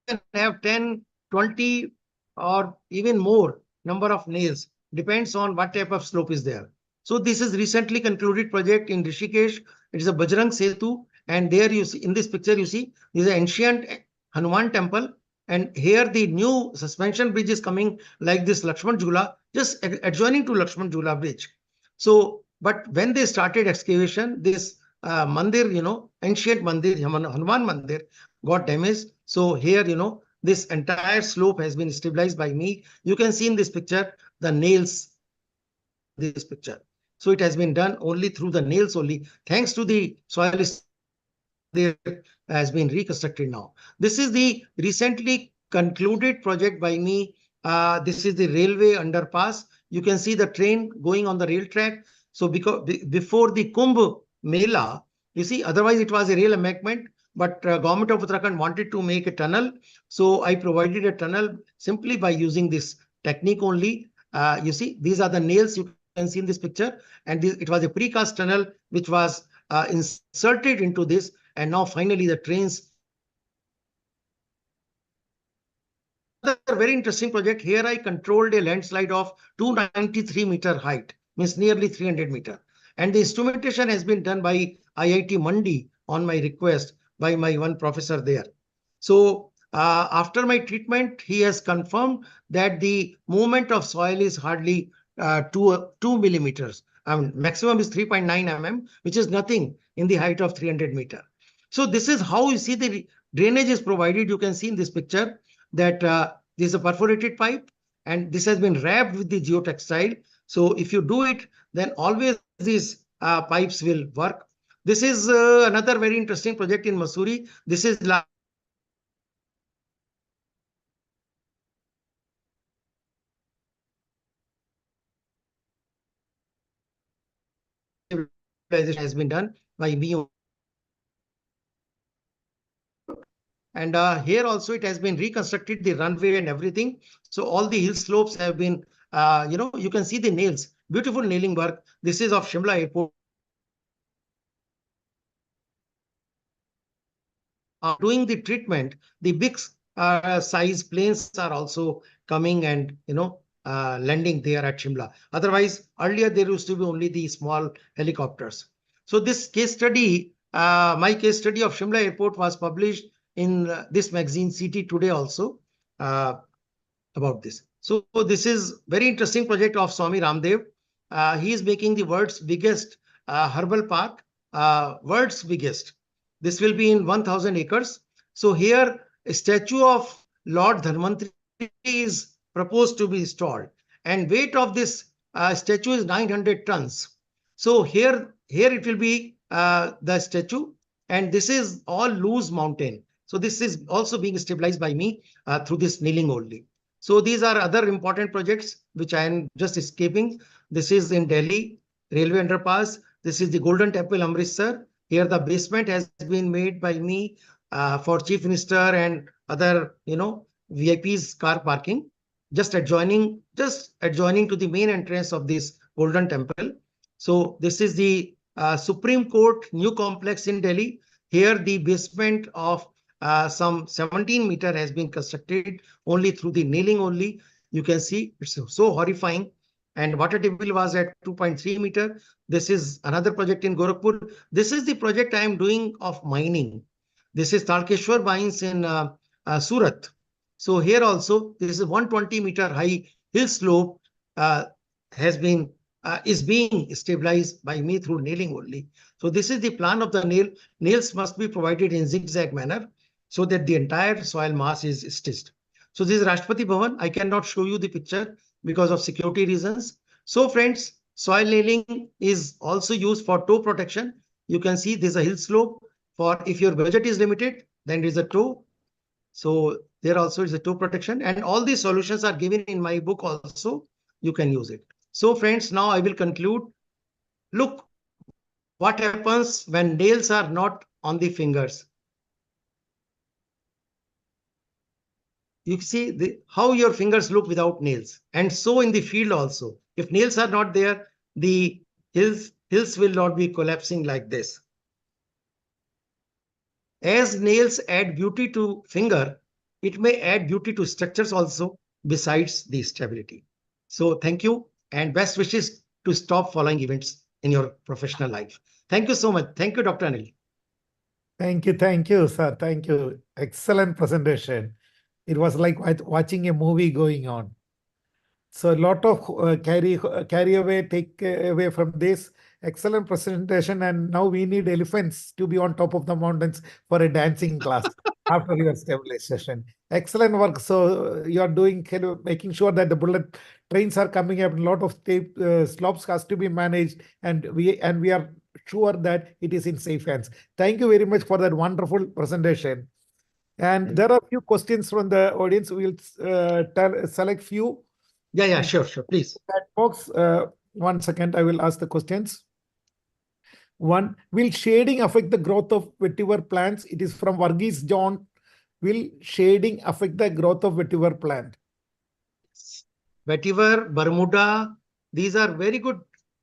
You can have 10, 20 or even more number of nails. Depends on what type of slope is there. So this is recently concluded project in Rishikesh. It is a Bajrang Setu. And there you see, in this picture, you see, this is an ancient Hanuman temple. And here the new suspension bridge is coming like this Lakshman Jhula, just adjoining to Lakshman Jhula bridge. So, but when they started excavation, this mandir, ancient mandir, Hanuman mandir got damaged. So here, this entire slope has been stabilized by me. You can see in this picture, the nails, this picture. So it has been done only through the nails only. Thanks to the soil there has been reconstructed now. This is the recently concluded project by me This is the railway underpass. You can see the train going on the rail track. So before the Kumbh Mela, you see, otherwise it was a rail embankment, but government of Uttarakhand wanted to make a tunnel. So I provided a tunnel simply by using this technique only. You see, these are the nails you can see in this picture. And it was a precast tunnel which was inserted into this. And now finally the trains. Another very interesting project. Here I controlled a landslide of 293-meter height, means nearly 300 meter. And the instrumentation has been done by IIT Mandi on my request by my one professor there. So after my treatment, he has confirmed that the movement of soil is hardly 2 millimeters. I mean, maximum is 3.9 mm, which is nothing in the height of 300 meter. So this is how you see the drainage is provided. You can see in this picture that this is a perforated pipe and this has been wrapped with the geotextile. So if you do it, then always these pipes will work. This is another very interesting project in Mussoorie. This is has been done by me. And here also it has been reconstructed, the runway and everything. So all the hill slopes have been, you can see the nails, beautiful nailing work. This is of Shimla Airport. Doing the treatment, the big size planes are also coming and, landing there at Shimla. Otherwise, earlier there used to be only the small helicopters. So this case study, my case study of Shimla Airport was published in this magazine CT Today also about this. So this is very interesting project of Swami Ramdev. He is making the world's biggest herbal park, world's biggest. This will be in 1,000 acres. So here a statue of Lord Dharmantri is proposed to be installed, and weight of this statue is 900 tons. So here it will be the statue, and this is all loose mountain. So this is also being stabilized by me through this nailing only. So these are other important projects which I am just escaping. This is in Delhi, railway underpass. This is the Golden Temple, Amritsar. Here the basement has been made by me for Chief Minister and other, VIPs car parking, just adjoining to the main entrance of this Golden Temple. So this is the Supreme Court new complex in Delhi. Here the basement of some 17 meter has been constructed only through the nailing only. You can see it's so horrifying. And water table was at 2.3 meter. This is another project in Gorakhpur. This is the project I am doing of mining. This is Talkeshwar mines in Surat. So here also, this is 120-meter high hill slope is being stabilized by me through nailing only. So this is the plan of the nail. Nails must be provided in zigzag manner so that the entire soil mass is stitched. So this is Rashtrapati Bhavan. I cannot show you the picture because of security reasons. So friends, soil nailing is also used for toe protection. You can see there's a hill slope. For if your budget is limited, then there is a toe. So there also is a toe protection, and all these solutions are given in my book also. You can use it. So friends, now I will conclude. Look what happens when nails are not on the fingers. You see how your fingers look without nails. And so in the field also, if nails are not there, the hills will not be collapsing like this. As nails add beauty to finger, it may add beauty to structures also besides the stability. So thank you and best wishes to stop following events in your professional life. Thank you so much. Thank you, Dr. Anil. Thank you, sir. Thank you. Excellent presentation. It was like watching a movie going on. So a lot of take away from this excellent presentation. And now we need elephants to be on top of the mountains for a dancing class after your stabilization. Excellent work. So you are doing, making sure that the bullet trains are coming up. A lot of slopes has to be managed, and we are sure that it is in safe hands. Thank you very much for that wonderful presentation. And there are a few questions from the audience. We'll select few. Yeah, sure, please. Chat box. 1 second, I will ask the questions. One, will shading affect the growth of vetiver plants? It is from Varghese John. Will shading affect the growth of vetiver plant? Vetiver, Bermuda, these are very good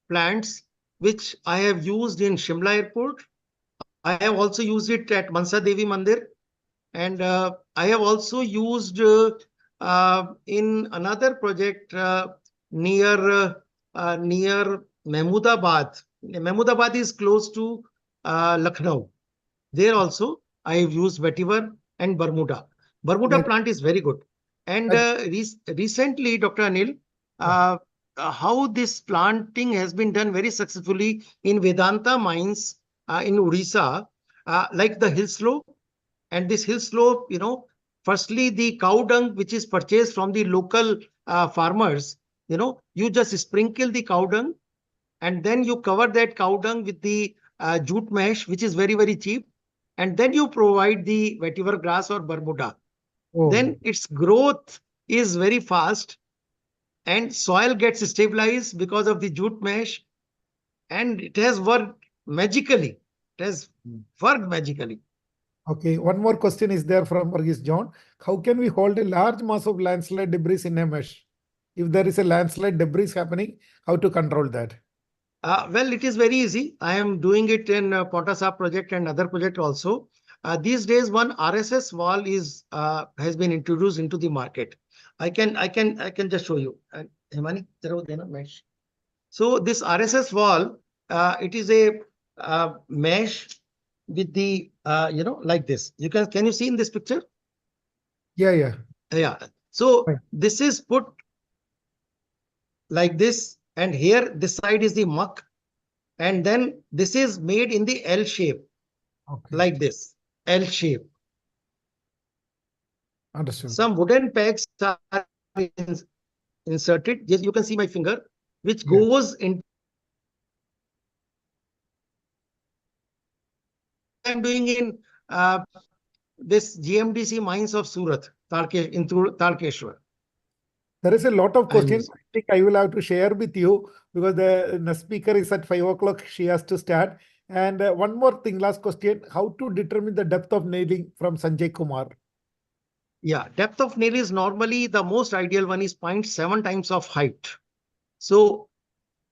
plants which I have used in Shimla Airport. I have also used it at Mansa Devi Mandir. And I have also used in another project near Mahmudabad. Mahmudabad is close to Lucknow. There also I have used vetiver and Bermuda. Bermuda Right. plant is very good. And recently, Dr. Anil, how this planting has been done very successfully in Vedanta mines in Odisha, like the hill slope. And this hill slope, firstly, the cow dung which is purchased from the local farmers, you just sprinkle the cow dung and then you cover that cow dung with the jute mesh, which is very, very cheap. And then you provide the vetiver grass or Bermuda. Oh, Then its growth is very fast and soil gets stabilized because of the jute mesh. And it has worked magically. It has worked magically. okay. One more question is there from Varghese John. How can we hold a large mass of landslide debris in a mesh? If there is a landslide debris happening, how to control that? Well, it is very easy. I am doing it in Potasap project and other project also. These days, one RSS wall is has been introduced into the market. I can just show you. Himani, zara dena mesh. So this RSS wall, it is a mesh with the like this. Can you see in this picture? Yeah. Yeah. So Right. this is put like this, and here this side is the muck. And then this is made in the L shape, Okay. like this, L shape. Understood. Some wooden pegs are inserted. Yes, you can see my finger, which Yeah. goes in. I'm doing in this GMDC mines of Surat, Talkeshwar. There is a lot of I am questions. using. I think I will have to share with you because the speaker is at 5 o'clock. She has to start. And one more thing, last question. How to determine the depth of nailing from Sanjay Kumar? Yeah, depth of nail is normally the most ideal one is 0.7 times of height. So,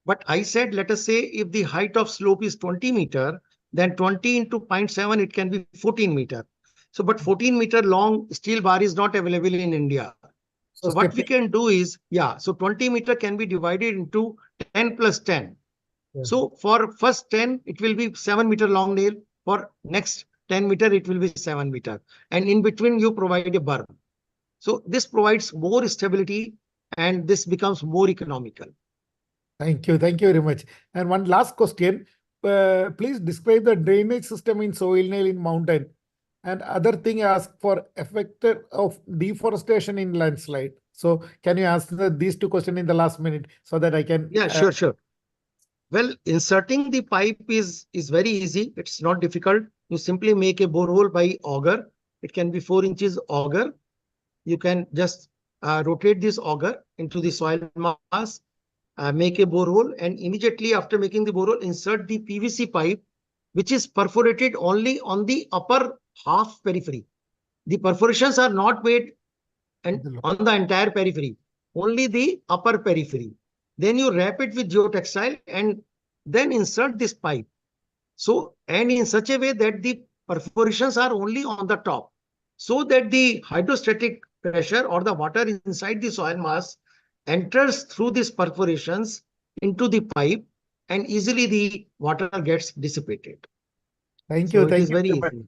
but I said, let us say if the height of slope is 20 meter, then 20 into 0.7, it can be 14 meter. So, but 14-meter long steel bar is not available in India. So So what we stepping. can do is, so 20-meter can be divided into 10 plus 10. Yeah. So for first 10, it will be 7-meter long nail. For next 10-meter, it will be 7-meter. And in between, you provide a berm. So this provides more stability and this becomes more economical. Thank you. Thank you very much. And one last question. Please describe the drainage system in soil nail in mountain. And other thing, ask for effect of deforestation in landslide. So can you ask these two questions in the last minute so that I can? Yeah, sure. Well, inserting the pipe is very easy. It's not difficult. You simply make a borehole by auger. It can be 4 inches auger. You can just rotate this auger into the soil mass, make a borehole, and immediately after making the borehole, insert the PVC pipe, which is perforated only on the upper half periphery. The perforations are not made and on the entire periphery, only the upper periphery. Then you wrap it with geotextile and then insert this pipe. So, and in such a way that the perforations are only on the top, so that the hydrostatic pressure or the water inside the soil mass enters through these perforations into the pipe and easily the water gets dissipated. Thank So you. it Thank is you very very much. easy.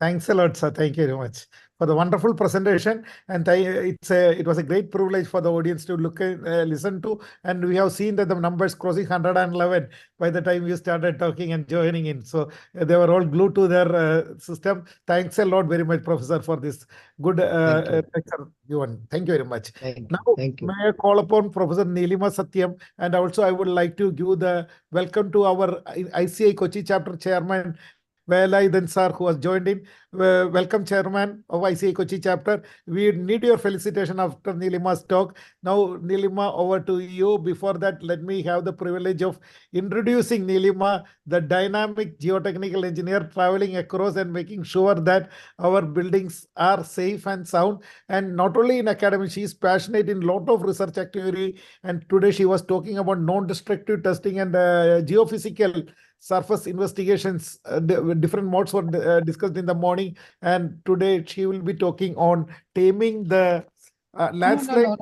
Thanks a lot, sir. Thank you very much for the wonderful presentation. And it was a great privilege for the audience to listen to. And we have seen that the numbers crossing 111 by the time you started talking and joining in. So they were all glued to their system. Thanks a lot very much, Professor, for this good lecture given. Thank you very much. Now, Thank you. may I call upon Professor Nilima Satyam, and also I would like to give the welcome to our ICI Kochi chapter chairman, Velayudan sir, who has joined in. Welcome, Chairman of ICA Kochi chapter. We need your felicitation after Nilima's talk. Now, Nilima, over to you. Before that, let me have the privilege of introducing Nilima, the dynamic geotechnical engineer traveling across and making sure that our buildings are safe and sound. And not only in academy, she is passionate in lot of research activity. And today she was talking about non-destructive testing and geophysical surface investigations. Different modes were discussed in the morning, and today she will be talking on taming the landslide,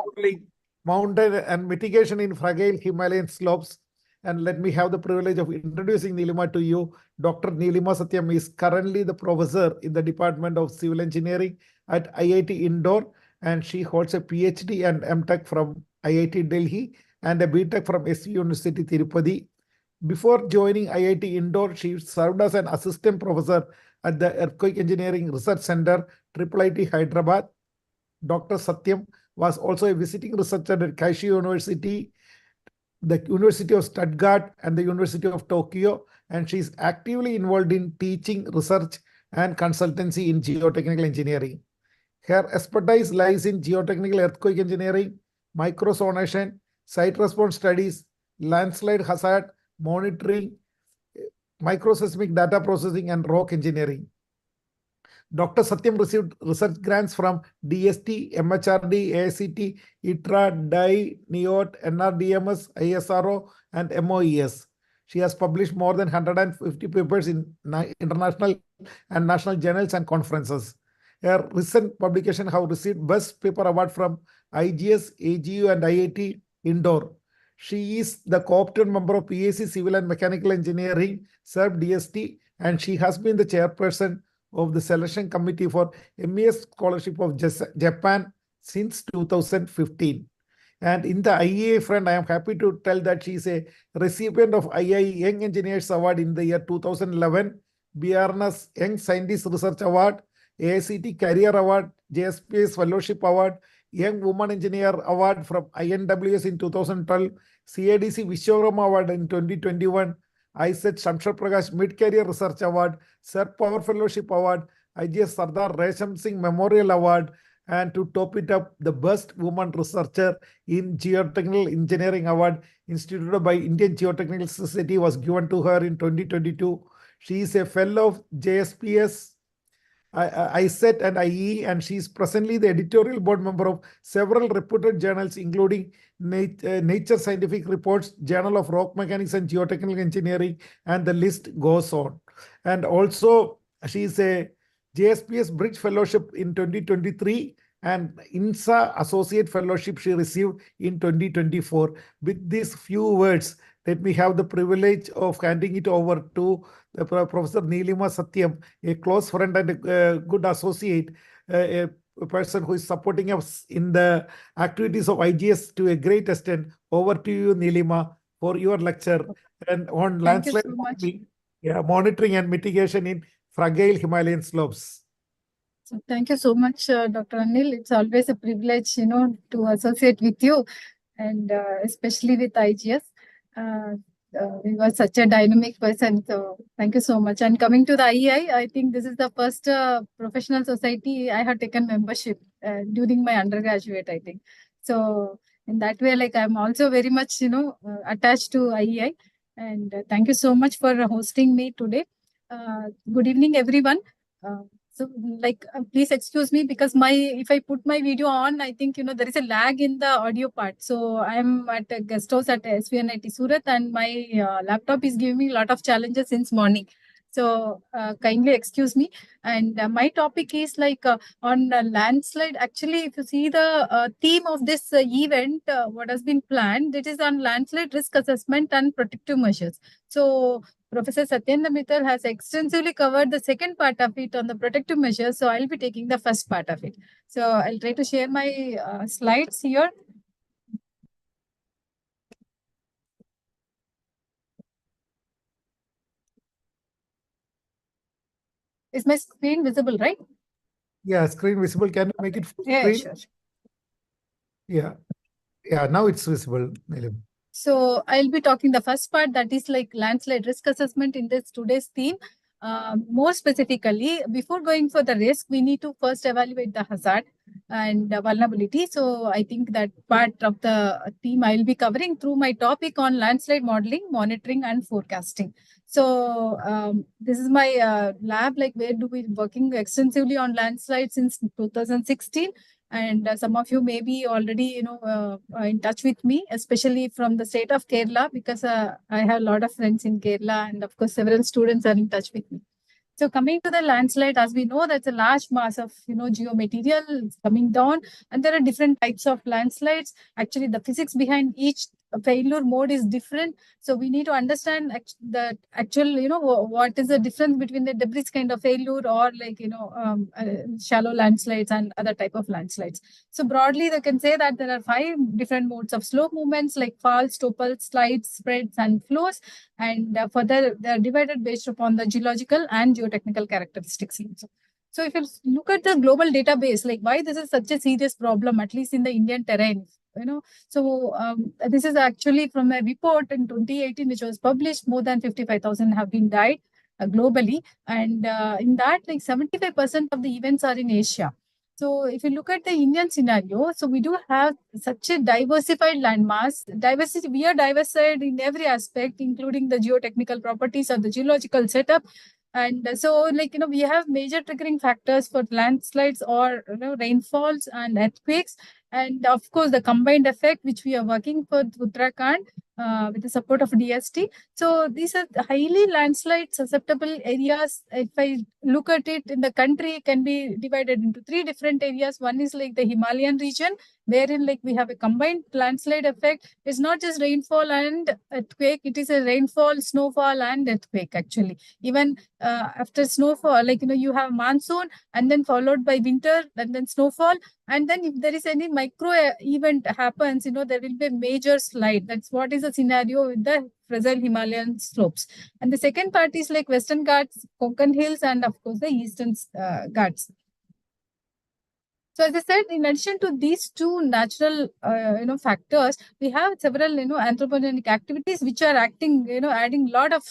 mountain and mitigation in fragile Himalayan slopes. And let me have the privilege of introducing Nilima to you. Dr. Nilima Satyam is currently the professor in the Department of Civil Engineering at IIT Indore, and she holds a PhD and MTech from IIT Delhi and a BTech from SU University Tirupati. Before joining IIT Indore, she served as an assistant professor at the Earthquake Engineering Research Center, IIIT Hyderabad. Dr. Satyam was also a visiting researcher at Kaishi University, the University of Stuttgart, and the University of Tokyo, and she is actively involved in teaching, research, and consultancy in geotechnical engineering. Her expertise lies in geotechnical earthquake engineering, microzonation, site response studies, landslide hazard monitoring, microseismic data processing, and rock engineering. Dr. Satyam received research grants from DST, MHRD, AICT, ITRA, DAI, NIOT, NRDMS, ISRO, and MOES. She has published more than 150 papers in international and national journals and conferences. Her recent publication have received Best Paper Award from IGS, AGU, and IIT Indore. She is the co-opted member of PAC Civil and Mechanical Engineering, served DST, and she has been the chairperson of the selection committee for MES Scholarship of Japan since 2015. And in the IEA front, I am happy to tell that she is a recipient of IIE Young Engineers Award in the year 2011, BRNS Young Scientist Research Award, AICT Career Award, JSPS Fellowship Award, Young Woman Engineer Award from INWS in 2012, CADC Vishwakarma Award in 2021, ISET Shamshar Prakash Mid-Career Research Award, Sir Power Fellowship Award, IGS Sardar Resham Singh Memorial Award, and to top it up, the Best Woman Researcher in Geotechnical Engineering Award instituted by Indian Geotechnical Society was given to her in 2022. She is a fellow of JSPS, ISET and IE, and she is presently the editorial board member of several reputed journals, including Nature Scientific Reports, Journal of Rock Mechanics and Geotechnical Engineering, and the list goes on. And also, she is a JSPS Bridge Fellowship in 2023 and INSA Associate Fellowship she received in 2024. With these few words, let me have the privilege of handing it over to the Professor Nilima Satyam, a close friend and a good associate, a person who is supporting us in the activities of IGS to a great extent. Over to you, Nilima, for your lecture and on landslide monitoring and mitigation in fragile Himalayan slopes. So thank you so much, Dr. Anil. It's always a privilege, to associate with you, and especially with IGS. You are such a dynamic person, so thank you so much. And coming to the IEI, I think this is the first professional society I have taken membership during my undergraduate, I think. So in that way, like, I'm also very much, attached to IEI. And thank you so much for hosting me today. Good evening, everyone. So, please excuse me because if I put my video on, I think, there is a lag in the audio part. So I'm at a guest house at SVNIT Surat, and my laptop is giving me a lot of challenges since morning. So kindly excuse me. And my topic is on landslide. Actually, if you see the theme of this event, what has been planned, it is on landslide risk assessment and protective measures. So Professor Satyendra Mittal has extensively covered the second part of it on the protective measures. So I'll be taking the first part of it. So I'll try to share my slides here. Is my screen visible, right? Yeah, screen visible. Can you make it full screen? Yeah, sure. Yeah, now it's visible. So I'll be talking the first part, that is like landslide risk assessment in this today's theme. More specifically, before going for the risk, we need to first evaluate the hazard and vulnerability. So I think that part of the theme I'll be covering through my topic on landslide modeling, monitoring, and forecasting. So this is my lab, like where do we working extensively on landslides since 2016. And some of you may be already, in touch with me, especially from the state of Kerala, because I have a lot of friends in Kerala, and of course, several students are in touch with me. So coming to the landslide, as we know, that's a large mass of, geomaterial coming down, and there are different types of landslides. Actually, the physics behind each failure mode is different. So we need to understand the actual, what is the difference between the debris kind of failure or like, shallow landslides and other type of landslides. So broadly, they can say that there are 5 different modes of slope movements like falls, topples, slides, spreads, and flows. And further, they are divided based upon the geological and geotechnical characteristics. So if you look at the global database, like why this is such a serious problem, at least in the Indian terrain, so this is actually from a report in 2018, which was published. More than 55,000 have been died globally. And in that, like 75% of the events are in Asia. So if you look at the Indian scenario, so we do have such a diversified landmass. Diversity, we are diversified in every aspect, including the geotechnical properties or the geological setup. And so, like, we have major triggering factors for landslides or, rainfalls and earthquakes. And of course, the combined effect, which we are working for Uttarakhand with the support of DST. So these are highly landslide susceptible areas. If I look at it in the country, it can be divided into 3 different areas. One is like the Himalayan region, wherein like we have a combined landslide effect. It's not just rainfall and earthquake. It is a rainfall, snowfall, and earthquake actually. Even after snowfall, like, you have monsoon and then followed by winter and then snowfall. And then if there is any micro event happens, there will be a major slide. That's what is the scenario with the fragile Himalayan slopes. And the second part is like Western Ghats, Konkan Hills, and of course the Eastern Ghats. So as I said, in addition to these 2 natural, factors, we have several, anthropogenic activities which are acting, adding a lot of,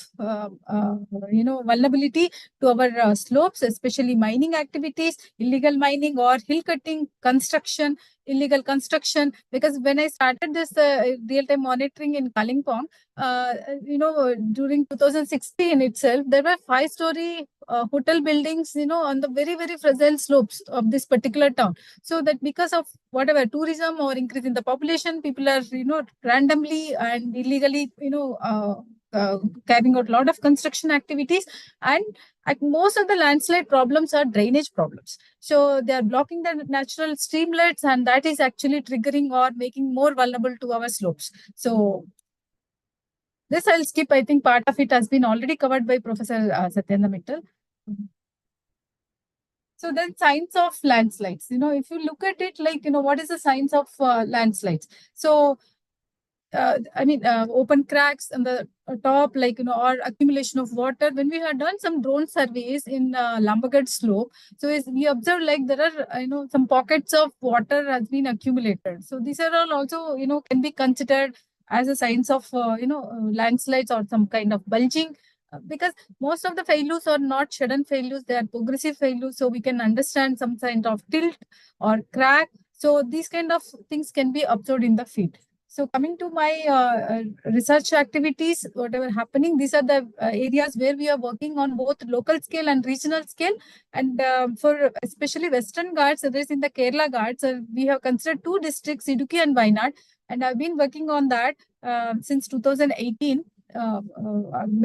vulnerability to our slopes, especially mining activities, illegal mining or hill cutting, construction, illegal construction. Because when I started this real-time monitoring in Kalimpong, during 2016 itself, there were 5-story hotel buildings, on the very, very fragile slopes of this particular town. So that because of whatever tourism or increase in the population, people are, randomly and illegally, carrying out a lot of construction activities. And most of the landslide problems are drainage problems. So they are blocking the natural streamlets, and that is actually triggering or making more vulnerable to our slopes. So this I'll skip. I think part of it has been already covered by Professor Satyendra Mittal. So then science of landslides, if you look at it, like, what is the science of landslides? So, open cracks on the top, like, or accumulation of water. When we had done some drone surveys in Lambagat slope, so we observed like there are, some pockets of water has been accumulated. So these are all also, can be considered as a signs of, landslides or some kind of bulging. Because most of the failures are not sudden failures, they are progressive failures. So we can understand some kind of tilt or crack. So these kind of things can be observed in the field. So coming to my research activities, whatever happening, these are the areas where we are working on both local scale and regional scale. And for especially Western Ghats, there is in the Kerala Ghats, we have considered 2 districts, Idukki and Wayanad. And I've been working on that since 2018.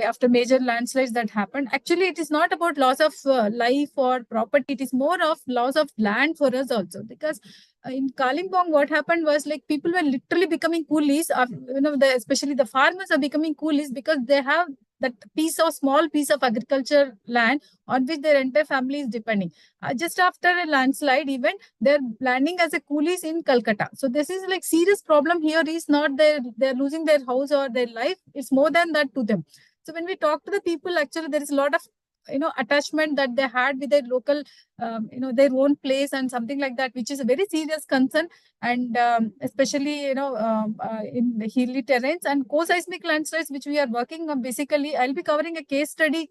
After major landslides that happened. Actually, it is not about loss of life or property. It is more of loss of land for us also. Because in Kalimpong, what happened was like people were literally becoming coolies. Especially the farmers are becoming coolies because they have that small piece of agriculture land on which their entire family is depending. Just after a landslide event, they're landing as a coolies in Calcutta. So this is like serious problem here is not they're losing their house or their life. It's more than that to them. So when we talk to the people, actually there is a lot of attachment that they had with their local, their own place and something like that, which is a very serious concern. And especially, in the hilly terrains and co-seismic landslides, which we are working on. Basically, I'll be covering a case study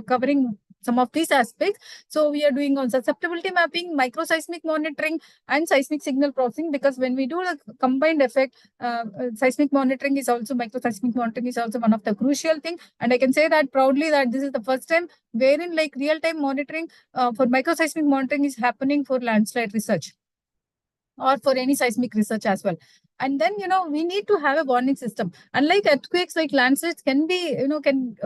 covering some of these aspects. So we are doing on susceptibility mapping, microseismic monitoring, and seismic signal processing, because when we do the combined effect, seismic monitoring is also, microseismic monitoring is also one of the crucial thing. And I can say that proudly that this is the first time wherein like real-time monitoring for microseismic monitoring is happening for landslide research or for any seismic research as well. And then, we need to have a warning system. Unlike earthquakes, like landslides can be,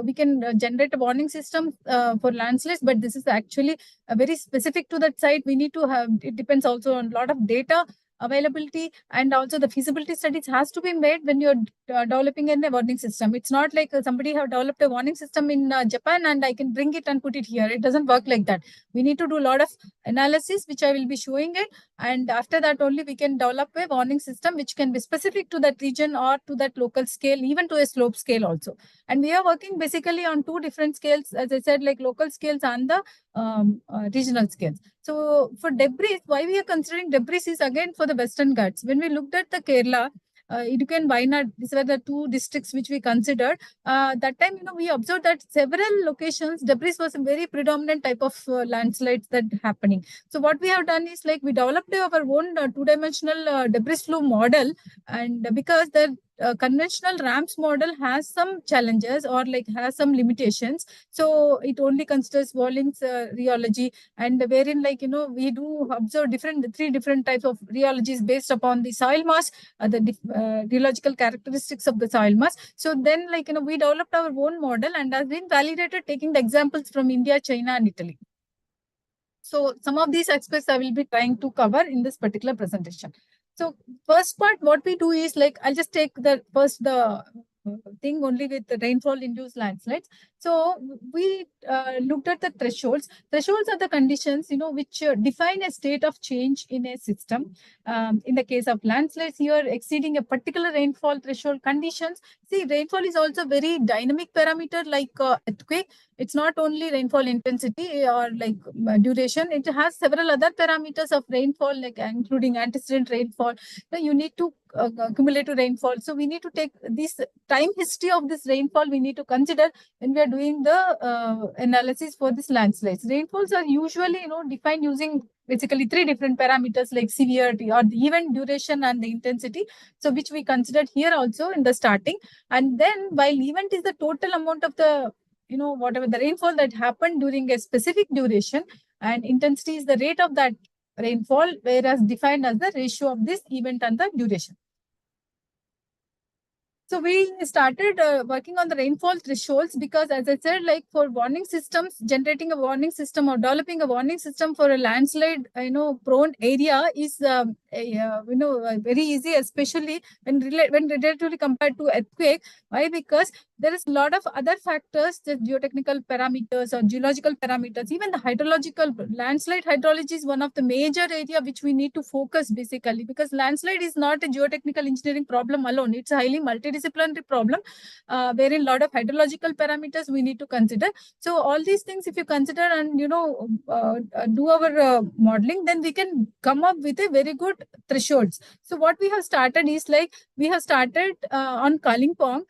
we can generate a warning system for landslides, but this is actually very specific to that site. We need to have, it depends also on a lot of data availability, and also the feasibility studies has to be made when you're developing a warning system. It's not like somebody have developed a warning system in Japan and I can bring it and put it here. It doesn't work like that. We need to do a lot of analysis, which I will be showing it. And after that only we can develop a warning system which can be specific to that region or to that local scale, even to a slope scale also. And we are working basically on two different scales, as I said, like local scales and the regional scales. So for debris, why we are considering debris is again for the Western Ghats. When we looked at the Kerala, Idukku and Wayanad, these were the two districts which we considered. That time, we observed that several locations, debris was a very predominant type of landslides that happening. So what we have done is like we developed our own two-dimensional debris flow model, and because the conventional ramps model has some challenges or like has some limitations. So it only considers volumes rheology, and wherein like, we do observe three different types of rheologies based upon the soil mass, the rheological characteristics of the soil mass. So then like, we developed our own model and has been validated taking the examples from India, China, and Italy. So some of these aspects I will be trying to cover in this particular presentation. So first part, what we do is like, I'll just take the thing only with the rainfall induced landslides. So we looked at the thresholds. Thresholds are the conditions, which define a state of change in a system. In the case of landslides, you are exceeding a particular rainfall threshold conditions. See, rainfall is also very dynamic parameter like earthquake. It's not only rainfall intensity or like duration. It has several other parameters of rainfall, like including antecedent rainfall. You need to cumulative rainfall. So we need to take this time history of this rainfall. We need to consider when we are doing the analysis for this landslides. Rainfalls are usually, defined using basically three different parameters like severity or the event duration and the intensity. So which we considered here also in the starting. And then while event is the total amount of the, whatever the rainfall that happened during a specific duration, and intensity is the rate of that rainfall, whereas defined as the ratio of this event and the duration. So we started working on the rainfall thresholds because, as I said, like for warning systems, generating a warning system or developing a warning system for a landslide, prone area is, very easy, especially when relatively compared to earthquake. Why? Because there is a lot of other factors, the geotechnical parameters or geological parameters, even the hydrological. Landslide hydrology is one of the major area which we need to focus basically, because landslide is not a geotechnical engineering problem alone. It's a highly multidisciplinary problem wherein a lot of hydrological parameters we need to consider. So all these things, if you consider and, do our modeling, then we can come up with a very good thresholds. So what we have started is like, we have started on Kalimpong.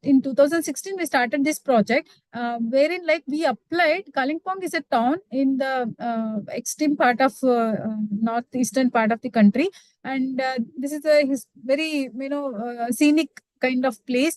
In 2016, we started this project wherein like we applied. Kalimpong is a town in the extreme part of northeastern part of the country, and this is a very scenic kind of place,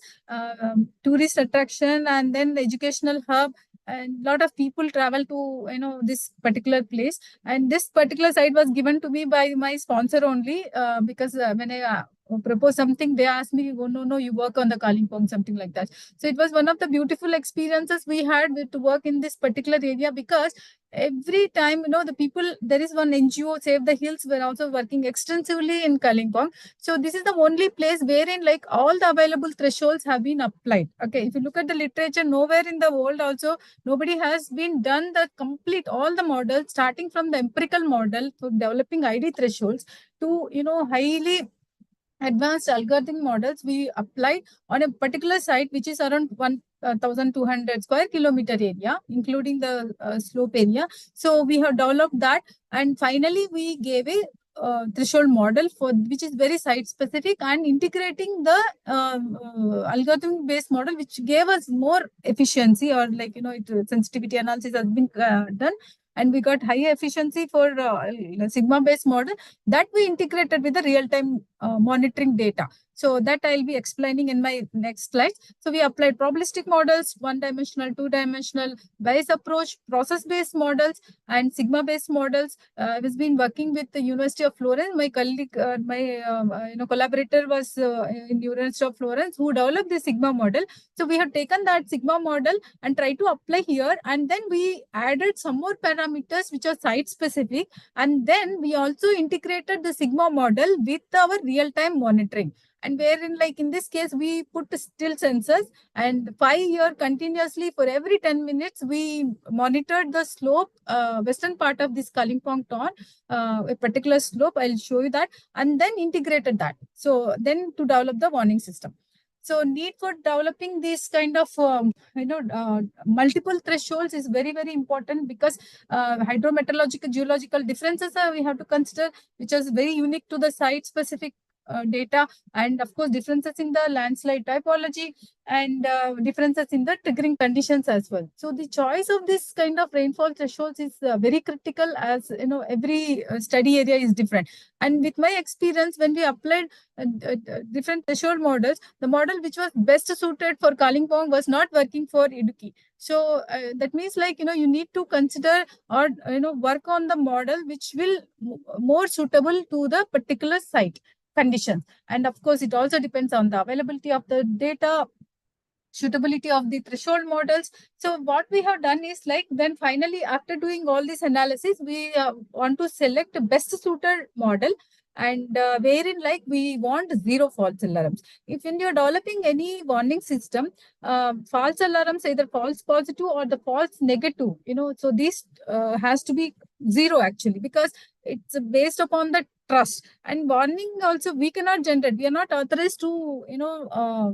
tourist attraction, and then the educational hub. And a lot of people travel to this particular place, and this particular site was given to me by my sponsor only because when I propose something, they asked me, oh, no, you work on the Kalimpong, something like that. So it was one of the beautiful experiences we had to work in this particular area, because every time, the people, there is one NGO, Save the Hills, were also working extensively in Kalimpong. So this is the only place wherein like all the available thresholds have been applied. Okay, if you look at the literature, nowhere in the world also, nobody has been done the complete, all the models, starting from the empirical model for developing ID thresholds to, highly advanced algorithm models we applied on a particular site, which is around 1,200 square kilometer area, including the slope area. So we have developed that, and finally we gave a threshold model for which is very site specific, and integrating the algorithm based model, which gave us more efficiency, or like, sensitivity analysis has been done, and we got higher efficiency for sigma based model that we integrated with the real time monitoring data. So that I'll be explaining in my next slide. So we applied probabilistic models, one-dimensional, two-dimensional, Bayes approach, process-based models, and sigma-based models. I was been working with the University of Florence. My colleague, collaborator was in University of Florence, who developed the sigma model. So we have taken that sigma model and tried to apply here, and then we added some more parameters which are site-specific, and then we also integrated the sigma model with our real-time monitoring. And wherein, like in this case, we put still sensors, and 5 years continuously for every 10 minutes, we monitored the slope, western part of this Kalimpong town, a particular slope. I'll show you that, and then integrated that. So then to develop the warning system. So need for developing this kind of, multiple thresholds is very, very important, because hydrometeorological, geological differences we have to consider, which is very unique to the site specific data, and of course differences in the landslide typology, and differences in the triggering conditions as well. So the choice of this kind of rainfall thresholds is very critical, as every study area is different. And with my experience, when we applied different threshold models, the model which was best suited for Kalimpong was not working for Idukki. So that means, like, you need to consider, or work on the model which will more suitable to the particular site conditions. And of course, it also depends on the availability of the data, suitability of the threshold models. So what we have done is, like, then finally, after doing all this analysis, we want to select a best suited model, and wherein, like, we want zero false alarms. If when you're developing any warning system, false alarms, either false positive or the false negative, so this has to be zero actually, because it's based upon the trust. And warning also we cannot generate. We are not authorized to,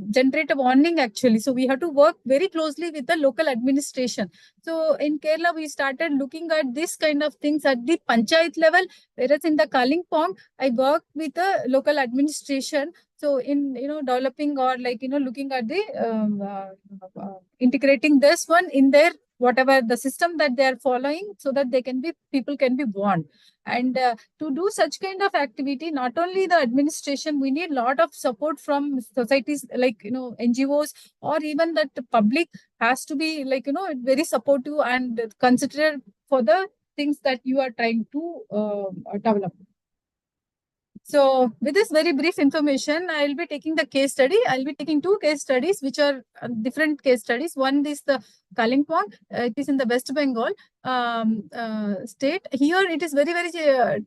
generate a warning actually. So we have to work very closely with the local administration. So in Kerala, we started looking at this kind of things at the panchayat level, whereas in the Kalimpong, I worked with the local administration. So in, developing, or like, looking at the integrating this one in their whatever the system that they are following, so that people can be warned. And to do such kind of activity, not only the administration, we need a lot of support from societies, like, NGOs, or even that the public has to be, like, very supportive and considerate for the things that you are trying to develop. So with this very brief information, I'll be taking the case study. I'll be taking two case studies, which are different case studies. One is the Kalimpong. It is in the West Bengal state. Here it is very, very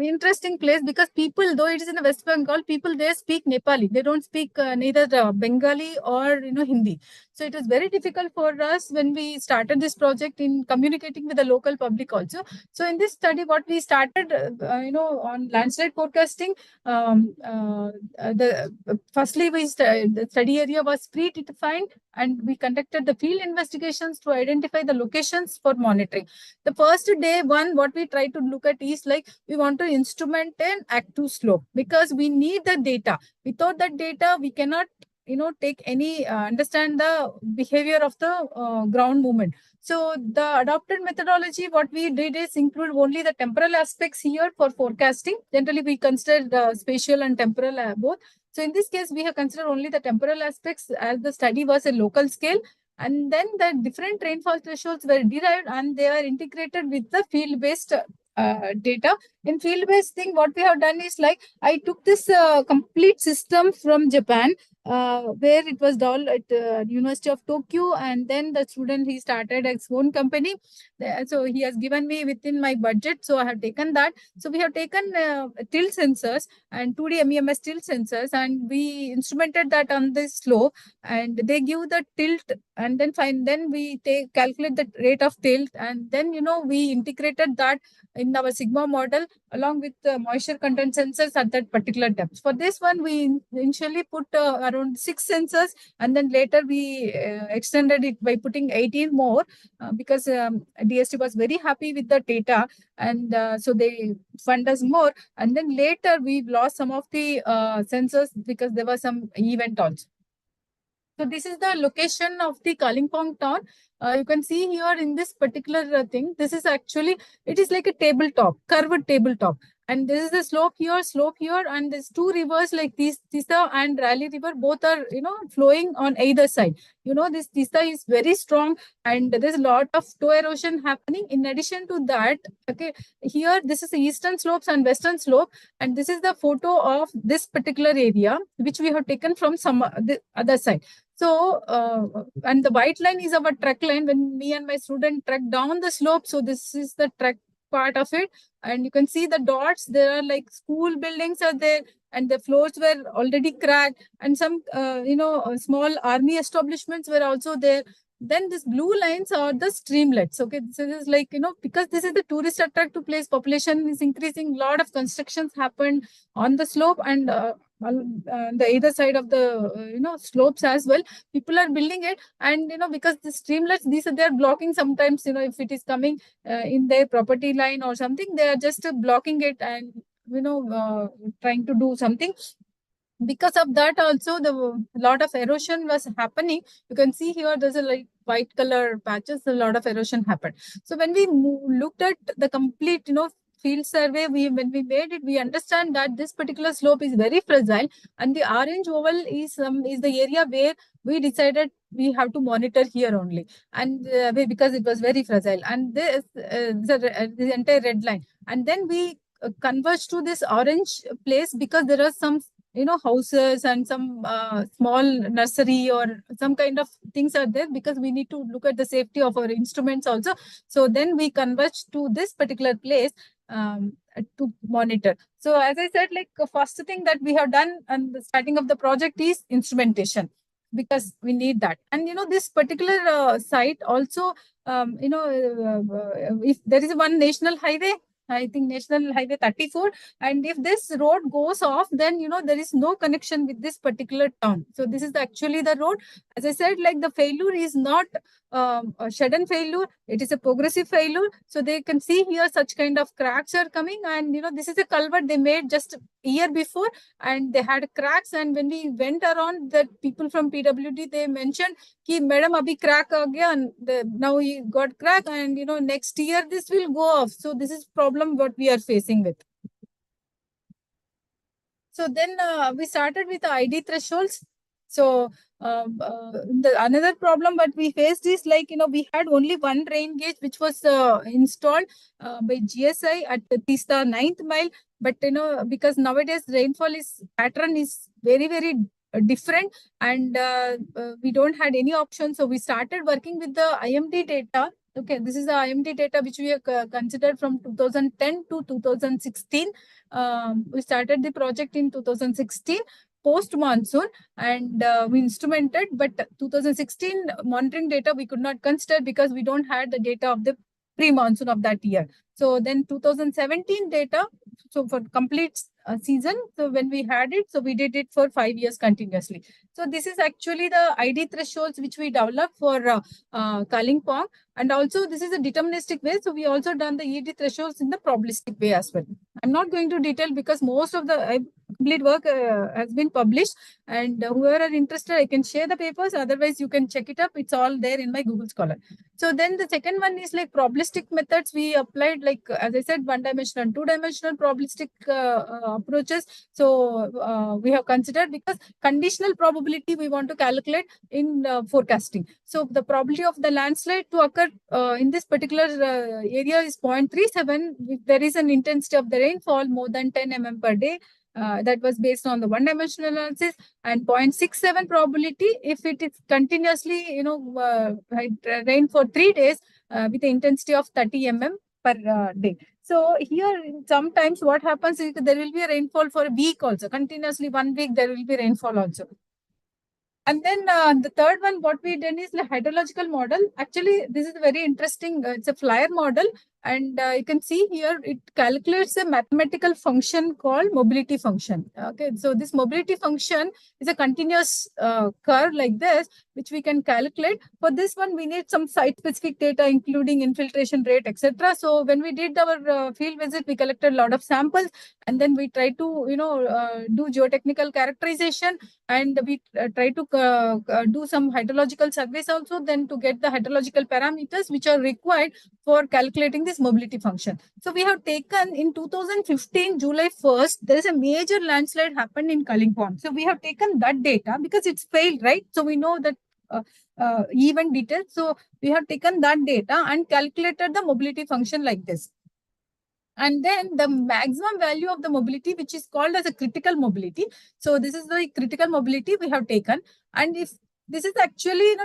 interesting place, because people, though it is in the West Bengal, people there speak Nepali. They don't speak neither Bengali or Hindi. So it was very difficult for us when we started this project in communicating with the local public also. So in this study, what we started, on landslide forecasting, firstly the study area was predefined, and we conducted the field investigations to identify the locations for monitoring. The first day one, what we try to look at is, like, we want to instrument an active slope, because we need the data. Without that data, we cannot take any understand the behavior of the ground movement. So the adopted methodology, what we did is include only the temporal aspects here for forecasting. Generally, we consider the spatial and temporal both. So in this case, we have considered only the temporal aspects, as the study was a local scale. And then the different rainfall thresholds were derived, and they are integrated with the field-based data. In field-based thing, what we have done is, like, I took this complete system from Japan, where it was done at University of Tokyo, and then the student, he started his own company. So he has given me within my budget, so I have taken that. So we have taken tilt sensors and 2D MEMS tilt sensors, and we instrumented that on the slope, and they give the tilt, and then we calculate the rate of tilt, and then we integrated that in our sigma model, along with the moisture content sensors at that particular depth. For this one, we initially put around 6 sensors, and then later we extended it by putting 18 more because DST was very happy with the data, and so they fund us more. And then later we lost some of the sensors because there was some event also. So this is the location of the Kalimpong town. You can see here in this particular thing, this is actually, it is like a tabletop, curved tabletop. And this is the slope here, and there's 2 rivers like Tista and Raleigh River, both are, flowing on either side. This Tista is very strong, and there's a lot of toe erosion happening. In addition to that, okay, here, this is the eastern slopes and western slope, and this is the photo of this particular area, which we have taken from the other side. So, and the white line is our trek line when me and my student trek down the slope. So this is the trek part of it. And you can see the dots, there are like school buildings are there, and the floors were already cracked, and some, small army establishments were also there. Then these blue lines are the streamlets. Okay, so this is like, because this is the tourist attractive place, population is increasing, lot of constructions happened on the slope, and the either side of the slopes as well. People are building it, and because the streamlets, they're blocking sometimes, if it is coming in their property line or something, they are just blocking it and trying to do something. Because of that also, the lot of erosion was happening. You can see here there's a like white color patches, a lot of erosion happened. So when we looked at the complete field survey, when we made it, we understand that this particular slope is very fragile, and the orange oval is the area where we decided we have to monitor here only, and because it was very fragile, and this the entire red line, and then we converged to this orange place because there are some houses and some small nursery or some kind of things are there, because we need to look at the safety of our instruments also. So then we converge to this particular place to monitor. So as I said, like the first thing that we have done and the starting of the project is instrumentation, because we need that. And this particular site also, if there is one national highway, I think National Highway 34. And if this road goes off, then, there is no connection with this particular town. So this is actually the road. As I said, like the failure is not a sudden failure. It is a progressive failure. So they can see here such kind of cracks are coming. And, this is a culvert they made just a year before, and they had cracks. And when we went around, the people from PWD, they mentioned, ki madam abhi crack aa gaya, and now he got crack, and next year this will go off. So this is problem what we are facing with. So then we started with the ID thresholds. So the another problem that we faced is like, we had only one rain gauge which was installed by GSI at the Tista 9th mile. But, because nowadays rainfall pattern is very, very different, and we don't had any option. So we started working with the IMD data. Okay, this is the IMD data which we have considered from 2010 to 2016. We started the project in 2016 post monsoon, and we instrumented, but 2016 monitoring data we could not consider because we don't had the data of the pre-monsoon of that year. So then 2017 data, so for complete season, so when we had it, so we did it for 5 years continuously. So this is actually the ID thresholds which we developed for Kalimpong, and also this is a deterministic way. So we also done the ED thresholds in the probabilistic way as well. I'm not going to detail because most of the complete work has been published, and whoever are interested, I can share the papers. Otherwise, you can check it up. It's all there in my Google Scholar. So then the second one is like probabilistic methods. We applied, like, as I said, one-dimensional, two-dimensional probabilistic approaches. So we have considered, because conditional probability we want to calculate in forecasting. So the probability of the landslide to occur in this particular area is 0.37. If there is an intensity of the rainfall more than 10 mm per day, that was based on the one-dimensional analysis, and 0.67 probability if it is continuously, rain for 3 days with the intensity of 30 mm per day. So here, sometimes what happens is there will be a rainfall for a week also. Continuously 1 week, there will be rainfall also. And then the third one, what we done is the hydrological model. Actually, this is very interesting. It's a flyer model. And you can see here, it calculates a mathematical function called mobility function. Okay, so this mobility function is a continuous curve like this, which we can calculate. For this one, we need some site-specific data, including infiltration rate, etc. So when we did our field visit, we collected a lot of samples, and then we tried to, do geotechnical characterization, and we try to do some hydrological surveys also, then to get the hydrological parameters which are required for calculating this mobility function. So we have taken in 2015, July 1st, there is a major landslide happened in Kalimpong. So we have taken that data because it's failed, right? So we know that event details. So we have taken that data and calculated the mobility function like this. And then the maximum value of the mobility, which is called as a critical mobility. So this is the critical mobility we have taken. And if this is actually,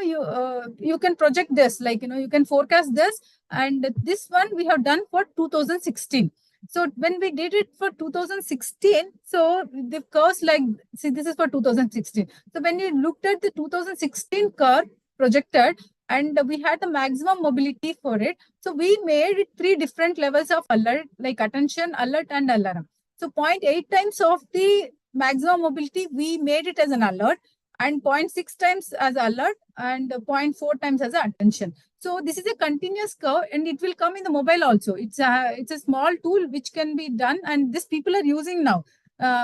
you can project this, like, you can forecast this. And this one we have done for 2016. So when we did it for 2016, so the curves like, see, this is for 2016. So when you looked at the 2016 curve projected, and we had the maximum mobility for it. So we made 3 different levels of alert, like attention, alert, and alarm. So 0.8 times of the maximum mobility, we made it as an alert, and 0.6 times as alert, and 0.4 times as attention. So this is a continuous curve, and it will come in the mobile also. It's a small tool which can be done, and this people are using now.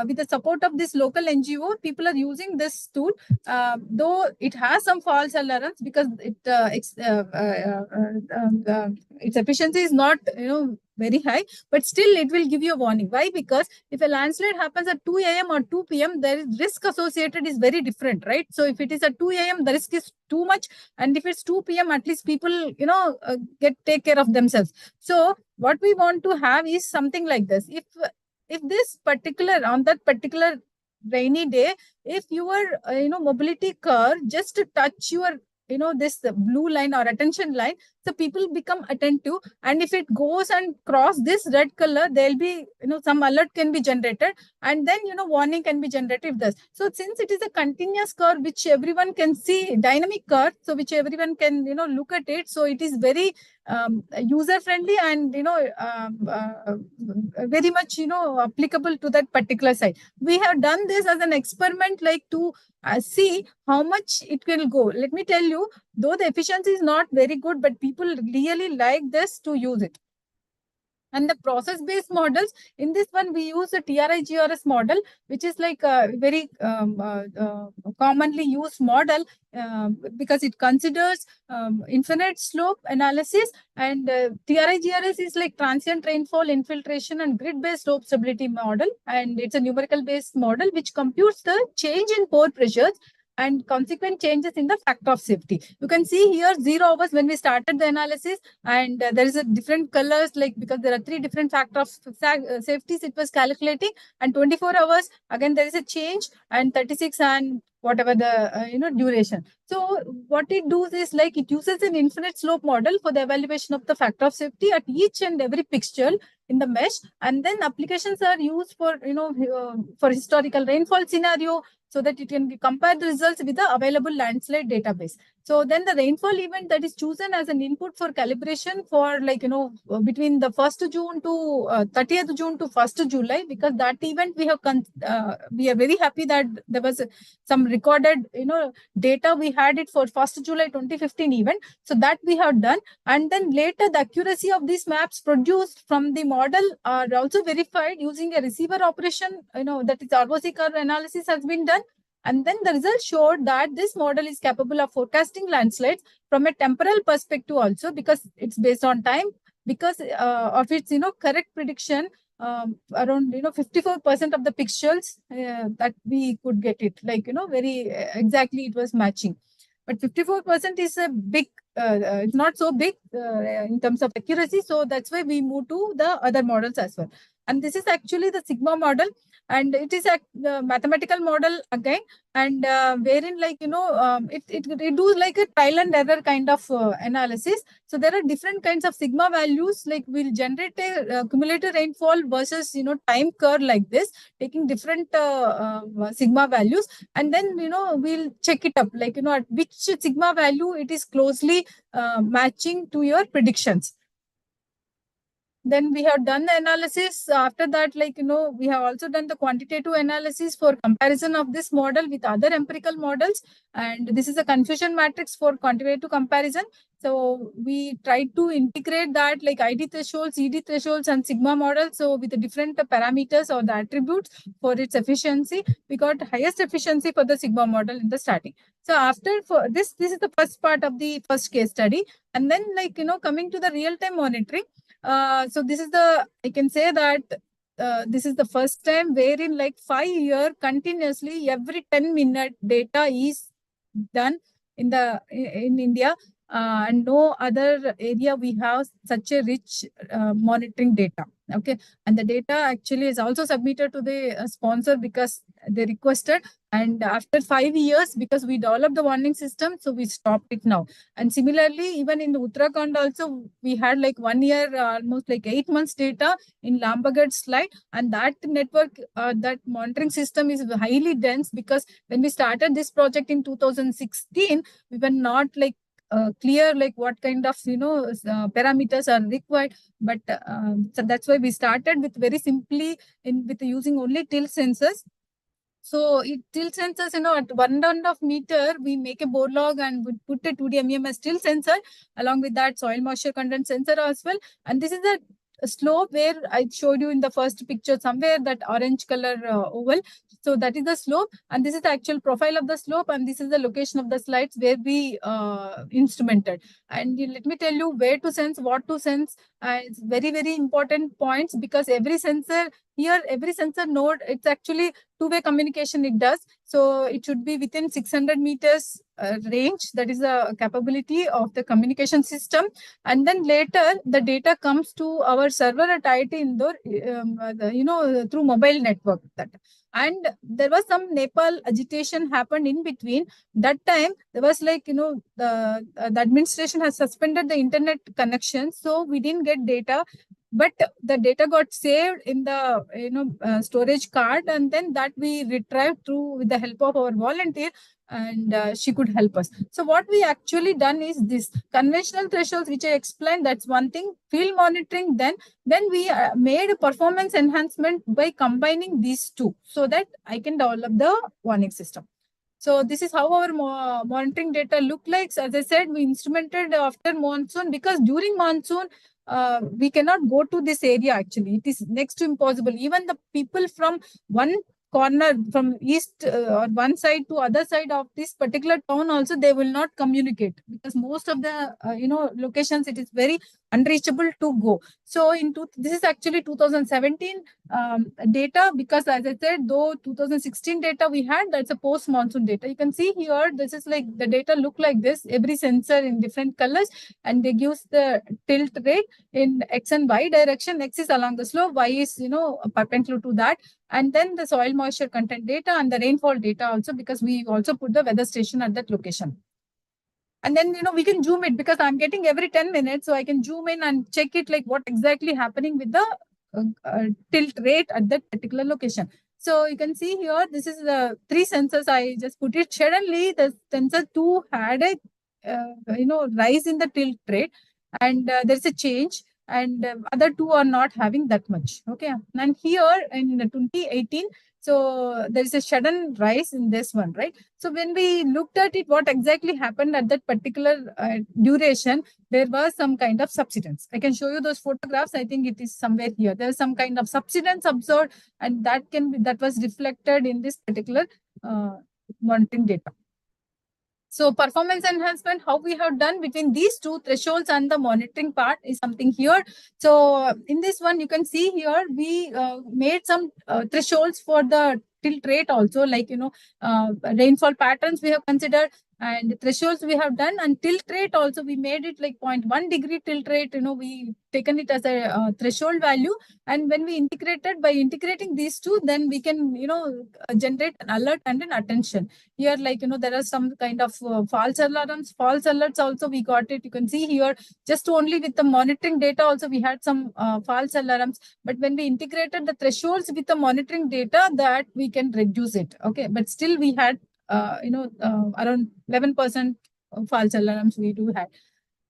With the support of this local NGO, people are using this tool, though it has some false alarms because its efficiency is not, very high, but still it will give you a warning. Why? Because if a landslide happens at 2 a.m. or 2 p.m., there is risk associated is very different, right? So if it is at 2 a.m., the risk is too much, and if it's 2 p.m., at least people, take care of themselves. So what we want to have is something like this. If this particular, on that particular rainy day, if your mobility curve just to touch your this blue line or attention line, so people become attentive, and if it goes and cross this red color, there'll be some alert can be generated, and then warning can be generated. Thus, so since it is a continuous curve which everyone can see, dynamic curve, so which everyone can look at it, so it is very user friendly and very much applicable to that particular site. We have done this as an experiment, like to see how much it will go. Let me tell you, though the efficiency is not very good, but people really like this to use it. And the process-based models, in this one, we use a TRIGRS model, which is like a very commonly used model because it considers infinite slope analysis. And TRIGRS is like transient rainfall, infiltration, and grid-based slope stability model. And it's a numerical-based model which computes the change in pore pressures and consequent changes in the factor of safety. You can see here 0 hours when we started the analysis, and there is a different colors, like because there are 3 different factors of safeties it was calculating, and 24 hours again there is a change, and 36 and whatever the duration. So what it does is like it uses an infinite slope model for the evaluation of the factor of safety at each and every pixel in the mesh, and then applications are used for for historical rainfall scenario, so that it can compare the results with the available landslide database. So then the rainfall event that is chosen as an input for calibration for between the 1st June to 30th June to 1st July, because that event we are very happy that there was some recorded data. We had it for 1st July 2015 event. So that we have done. And then later the accuracy of these maps produced from the model are also verified using a receiver operation, that is ROC curve analysis has been done. And then the results showed that this model is capable of forecasting landslides from a temporal perspective also, because it's based on time, because of its correct prediction. Around 54% of the pixels that we could get it, like very exactly it was matching. But 54% is a big, it's not so big in terms of accuracy. So that's why we move to the other models as well. And this is actually the Sigma model, and it is a mathematical model again, and wherein it do like a trial and error kind of analysis. So there are different kinds of Sigma values, like we'll generate a cumulative rainfall versus time curve like this, taking different Sigma values, and then we'll check it up, like at which Sigma value it is closely matching to your predictions. Then we have done the analysis. After that, like, we have also done the quantitative analysis for comparison of this model with other empirical models. And this is a confusion matrix for quantitative comparison. So we tried to integrate that like ID thresholds, ED thresholds, and sigma models. So with the different parameters or the attributes for its efficiency, we got highest efficiency for the sigma model in the starting. So after for this is the first part of the first case study. And then like, coming to the real-time monitoring. So this is I can say that this is the first time wherein like 5 years continuously every 10-minute data is done in India. And no other area we have such a rich monitoring data. Okay. And the data actually is also submitted to the sponsor because they requested. And after 5 years, because we developed the warning system, so we stopped it now. And similarly, even in Uttarakhand also, we had like 1 year, almost like 8 months data in Landslide. And that network, that monitoring system is highly dense because when we started this project in 2016, we were not like clear like what kind of parameters are required, but so that's why we started with very simply with using only tilt sensors. So tilt sensors, at 1.5 meter, we make a bore log and we put a 2D MEMS tilt sensor along with that soil moisture content sensor as well. And this is a slope where I showed you in the first picture somewhere, that orange color oval. So that is the slope, and this is the actual profile of the slope, and this is the location of the slides where we instrumented. And let me tell you where to sense, what to sense. It's very, very important points because every sensor node, it's actually two-way communication it does. So it should be within 600 meters range. That is the capability of the communication system. And then later the data comes to our server at IIT Indore, through mobile network. And there was some Nepal agitation happened in between. That time there was like, the administration has suspended the internet connection. So we didn't get data. But the data got saved in the storage card, and then that we retrieved through with the help of our volunteer, and she could help us. So what we actually done is this conventional thresholds, which I explained, that's one thing. Field monitoring, then we made a performance enhancement by combining these two so that I can develop the warning system. So this is how our monitoring data look like. As I said, we instrumented after monsoon because during monsoon, we cannot go to this area actually. It is next to impossible. Even the people from one corner, from east or one side to other side of this particular town also, they will not communicate because most of the locations, it is very unreachable to go. So this is actually 2017 data, because as I said, though 2016 data we had, that's a post monsoon data. You can see here, this is like the data look like this, every sensor in different colors, and they gives the tilt rate in X and Y direction. X is along the slope, Y is perpendicular to that, and then the soil moisture content data and the rainfall data also, because we also put the weather station at that location. And then, we can zoom it because I'm getting every 10 minutes. So I can zoom in and check it, like what exactly happening with the tilt rate at that particular location. So you can see here, this is the 3 sensors. I just put it. Suddenly the sensor 2 had a, rise in the tilt rate, and there's a change, and other 2 are not having that much. Okay. And here in 2018, so there is a sudden rise in this one, right? So when we looked at it, what exactly happened at that particular duration, there was some kind of subsidence. I can show you those photographs. I think it is somewhere here. There is some kind of subsidence observed, and that was reflected in this particular monitoring data. So performance enhancement, how we have done between these 2 thresholds and the monitoring part is something here. So in this one, you can see here, we made some thresholds for the tilt rate also, like, rainfall patterns we have considered, and thresholds we have done, and tilt rate also we made it like 0.1 degree tilt rate, we taken it as a threshold value. And when we by integrating these 2, then we can, generate an alert and an attention. Here, like, there are some kind of false alarms, false alerts also we got it. You can see here, just only with the monitoring data also, we had some false alarms. But when we integrated the thresholds with the monitoring data, that we can reduce it. Okay. But still we had, around 11% false alarms we do have.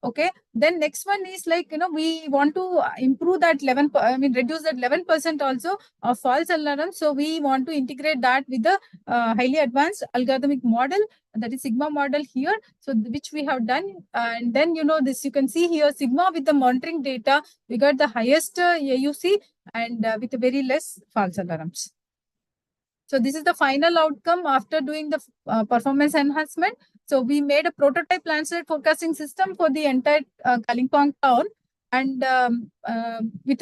Okay. Then next one is like, we want to improve that reduce that 11% also of false alarms. So we want to integrate that with the highly advanced algorithmic model, that is Sigma model here. So which we have done. And then, this you can see here, Sigma with the monitoring data, we got the highest AUC and with very less false alarms. So this is the final outcome after doing the performance enhancement. So we made a prototype landslide forecasting system for the entire Kalimpong town, and with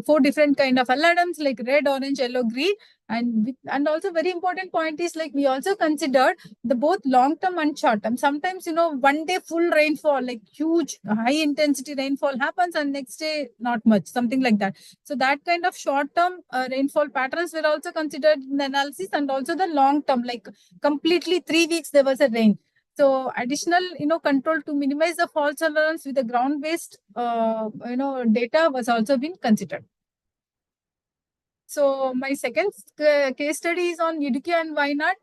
4 different kind of alarms like red, orange, yellow, green, and also very important point is like we also considered the both long term and short term. Sometimes 1 day full rainfall, like huge high intensity rainfall happens, and next day not much, something like that. So that kind of short term rainfall patterns were also considered in the analysis, and also the long term, like completely 3 weeks there was a rain. So additional, control to minimize the false alarms with the ground-based, data was also been considered. So my second case study is on Idukki and Wayanad.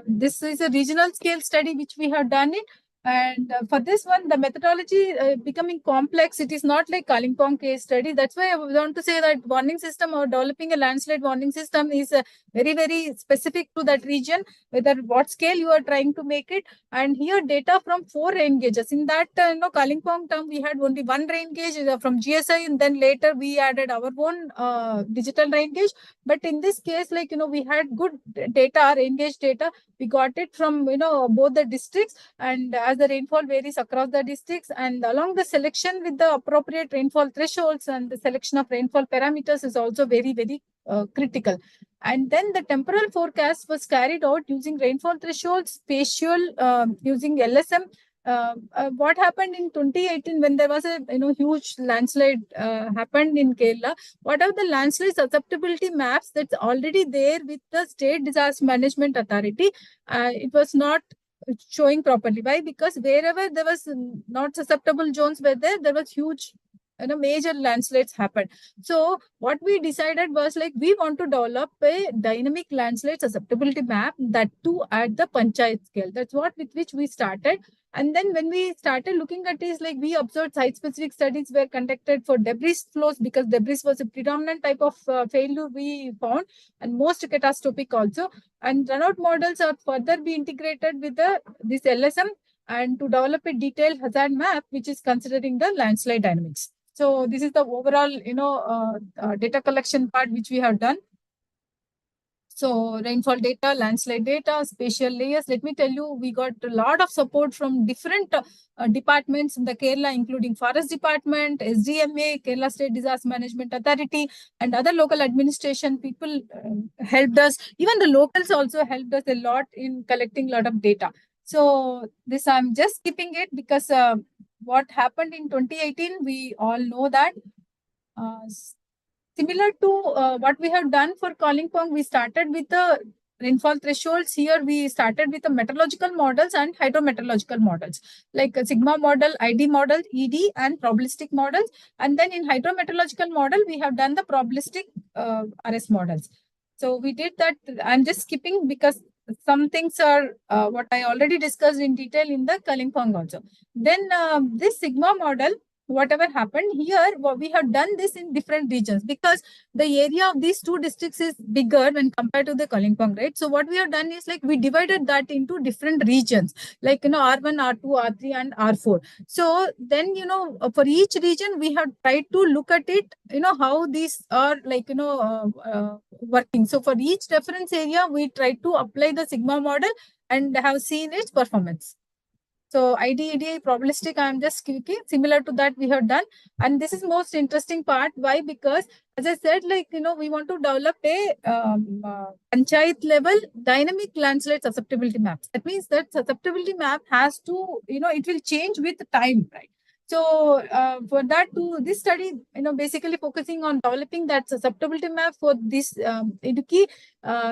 This is a regional scale study which we have done it. And for this one, the methodology becoming complex. It is not like Kalimpong case study. That's why I want to say that warning system or developing a landslide warning system is very, very specific to that region, whether what scale you are trying to make it. And here data from 4 rain gauges. In that, Kalimpong term, we had only 1 rain gauge from GSI, and then later we added our own digital rain gauge. But in this case, like, we had good data, rain gauge data. We got it from, both the districts, and as the rainfall varies across the districts, and along the selection with the appropriate rainfall thresholds and the selection of rainfall parameters is also very, very critical. And then the temporal forecast was carried out using rainfall thresholds, spatial, using LSM. What happened in 2018 when there was a huge landslide happened in Kerala? What are the landslide susceptibility maps that's already there with the State Disaster Management Authority? It was not showing properly. Why? Because wherever there was not susceptible zones were there, there was huge major landslides happened. So what we decided was like we want to develop a dynamic landslide susceptibility map, that too at the panchayat scale. That's what with which we started. And then when we started looking at this, like we observed site-specific studies were conducted for debris flows, because debris was a predominant type of failure we found, and most catastrophic also. And runout models are further be integrated with this LSM, and to develop a detailed hazard map, which is considering the landslide dynamics. So this is the overall, data collection part which we have done. So rainfall data, landslide data, spatial layers. Let me tell you, we got a lot of support from different departments in the Kerala, including Forest Department, SDMA, Kerala State Disaster Management Authority, and other local administration people helped us. Even the locals also helped us a lot in collecting a lot of data. So this I'm just skipping it because what happened in 2018, we all know that. Similar to what we have done for Kalimpong, we started with the rainfall thresholds. Here we started with the meteorological models and hydrometeorological models, like a Sigma model, ID model, ED, and probabilistic models. And then in hydrometeorological model, we have done the probabilistic RS models. So we did that. I'm just skipping because some things are what I already discussed in detail in the Kalimpong also. Then this Sigma model, whatever happened here, we have done this in different regions because the area of these 2 districts is bigger when compared to the Kalimpong, right? So what we have done is like we divided that into different regions, like, R1, R2, R3, and R4. So then, for each region, we have tried to look at it, how these are like, working. So for each reference area, we tried to apply the Sigma model and have seen its performance. So IDEDA probabilistic, I'm just speaking, similar to that we have done. And this is most interesting part. Why? Because as I said, like, we want to develop a panchayat level dynamic landslide susceptibility maps. That means that susceptibility map has to, it will change with time, right? So for that, this study, basically focusing on developing that susceptibility map for this Idukki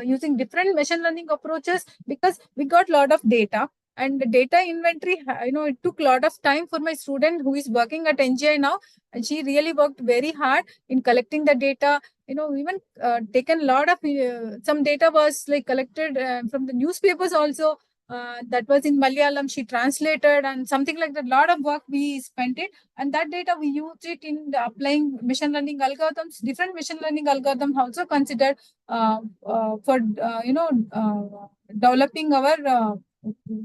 using different machine learning approaches, because we got a lot of data. And the data inventory, it took a lot of time for my student who is working at NGI now. And she really worked very hard in collecting the data. Even taken a lot of, some data was like collected from the newspapers also. that was in Malayalam. She translated and something like that. A lot of work we spent it, and that data we used it in applying machine learning algorithms. Different machine learning algorithms also considered for developing our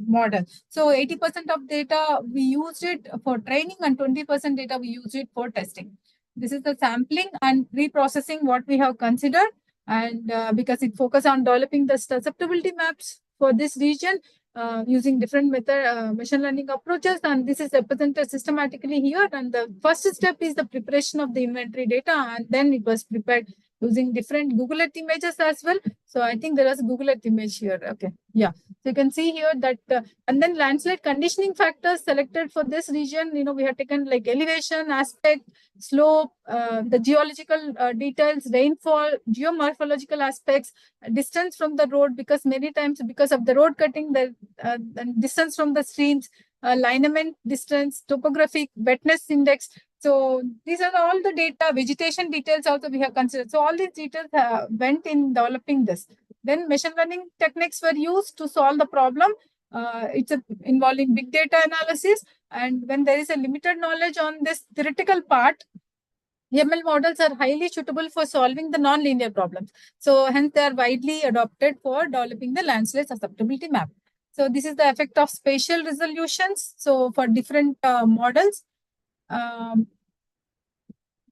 model. So 80% of data we used it for training and 20% data we used it for testing. This is the sampling and pre-processing what we have considered, and because it focused on developing the susceptibility maps for this region using different machine learning approaches, and this is represented systematically here. And the first step is the preparation of the inventory data, and then it was prepared using different Google Earth images as well. So I think there was a Google Earth image here. Okay, yeah. So you can see here that, and then landslide conditioning factors selected for this region. We have taken like elevation aspect, slope, the geological details, rainfall, geomorphological aspects, distance from the road, because many times because of the road cutting, the distance from the streams, lineament distance, topographic, wetness index. So these are all the data, vegetation details also we have considered. So all these details went in developing this. Then machine learning techniques were used to solve the problem. It's involving big data analysis. And when there is a limited knowledge on this theoretical part, ML models are highly suitable for solving the non-linear problems. So hence they are widely adopted for developing the landslide susceptibility map. So this is the effect of spatial resolutions. So for different models,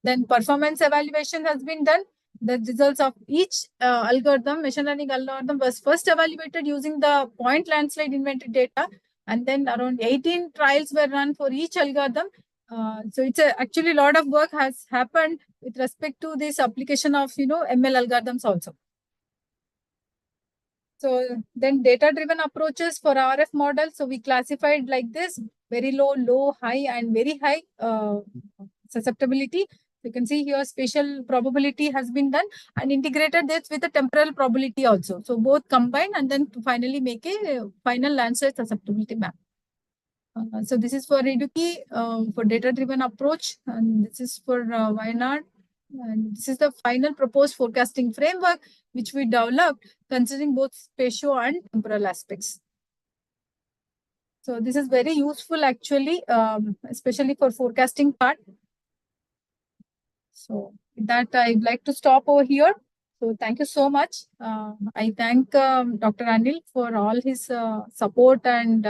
then performance evaluation has been done. The results of each algorithm, machine learning algorithm, was first evaluated using the point landslide inventory data, and then around 18 trials were run for each algorithm. So it's actually a lot of work has happened with respect to this application of ML algorithms also. So then data-driven approaches for RF models. So we classified like this: very low, low, high, and very high susceptibility. You can see here spatial probability has been done and integrated this with the temporal probability also. So both combined and then to finally make a final landslide susceptibility map. So this is for Idukki for data-driven approach, and this is for Wayanad. And this is the final proposed forecasting framework which we developed considering both spatial and temporal aspects. So this is very useful actually, especially for forecasting part. So with that, I'd like to stop over here. So thank you so much. I thank Dr. Anil for all his support and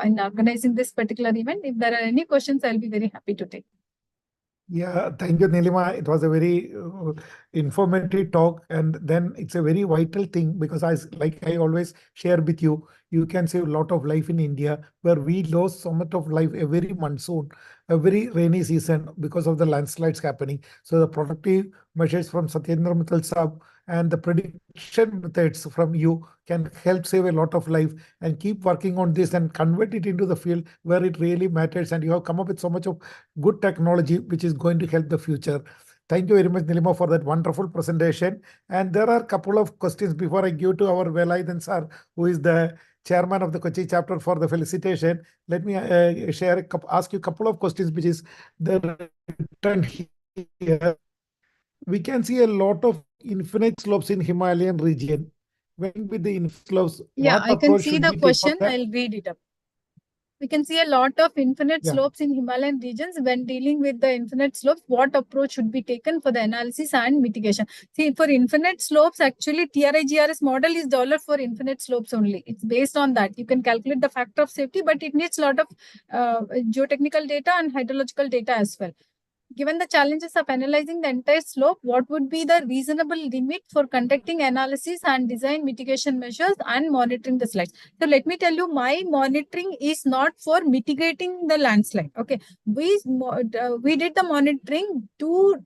in organizing this particular event. If there are any questions, I'll be very happy to take. Yeah, thank you, Nilima. It was a very informative talk, and then it's a very vital thing because like I always share with you, you can save a lot of life in India where we lose so much of life every monsoon, every rainy season because of the landslides happening. So the productive measures from Satyendra Mittal Saab and the prediction methods from you can help save a lot of life, and keep working on this and convert it into the field where it really matters. And you have come up with so much of good technology which is going to help the future. Thank you very much, Nilima, for that wonderful presentation. And there are a couple of questions before I give to our Velayudan sir, who is the chairman of the Kochi chapter, for the felicitation. Let me ask you a couple of questions, which is the written here. We can see a lot of infinite slopes in Himalayan region. When with the infinite slopes, Yeah, what I can approach see should the we take question. for that? I'll read it up. We can see a lot of infinite Yeah. slopes in Himalayan regions. When dealing with the infinite slopes, what approach should be taken for the analysis and mitigation? See, for infinite slopes, actually TRIGRS model is developed for infinite slopes only. It's based on that. You can calculate the factor of safety, but it needs a lot of geotechnical data and hydrological data as well. Given the challenges of analyzing the entire slope, what would be the reasonable limit for conducting analysis and design mitigation measures and monitoring the slides? So let me tell you, my monitoring is not for mitigating the landslide. Okay, we did the monitoring to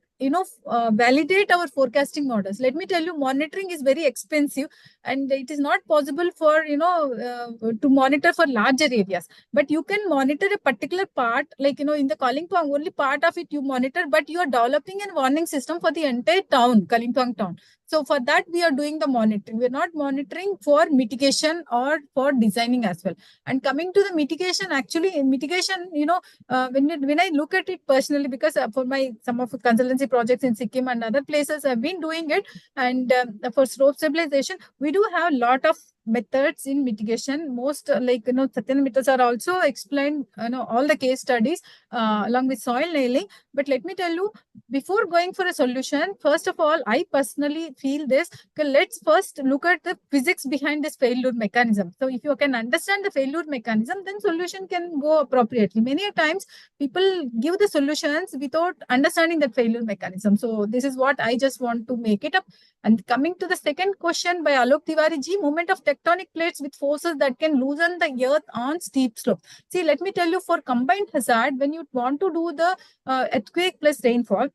validate our forecasting models. Let me tell you, monitoring is very expensive, and it is not possible for to monitor for larger areas. But you can monitor a particular part, like in the Kalimpong, only part of it you monitor, but you are developing a warning system for the entire town, Kalimpong town. So for that, we are doing the monitoring. We're not monitoring for mitigation or for designing as well. And coming to the mitigation, actually in mitigation, when I look at it personally, because for some of the consultancy projects in Sikkim and other places, I've been doing it. And for slope stabilization, we do have a lot of methods in mitigation. Most Satyan methods are also explained, all the case studies along with soil nailing. But let me tell you, before going for a solution, first of all, I personally feel this. Okay, let's first look at the physics behind this failure mechanism. So if you can understand the failure mechanism, then solution can go appropriately. Many times people give the solutions without understanding that failure mechanism. So this is what I just want to make it up. And coming to the second question by Alok Tiwari ji, movement of tectonic plates with forces that can loosen the earth on steep slope. See, let me tell you, for combined hazard, when you want to do the earthquake plus rainfall,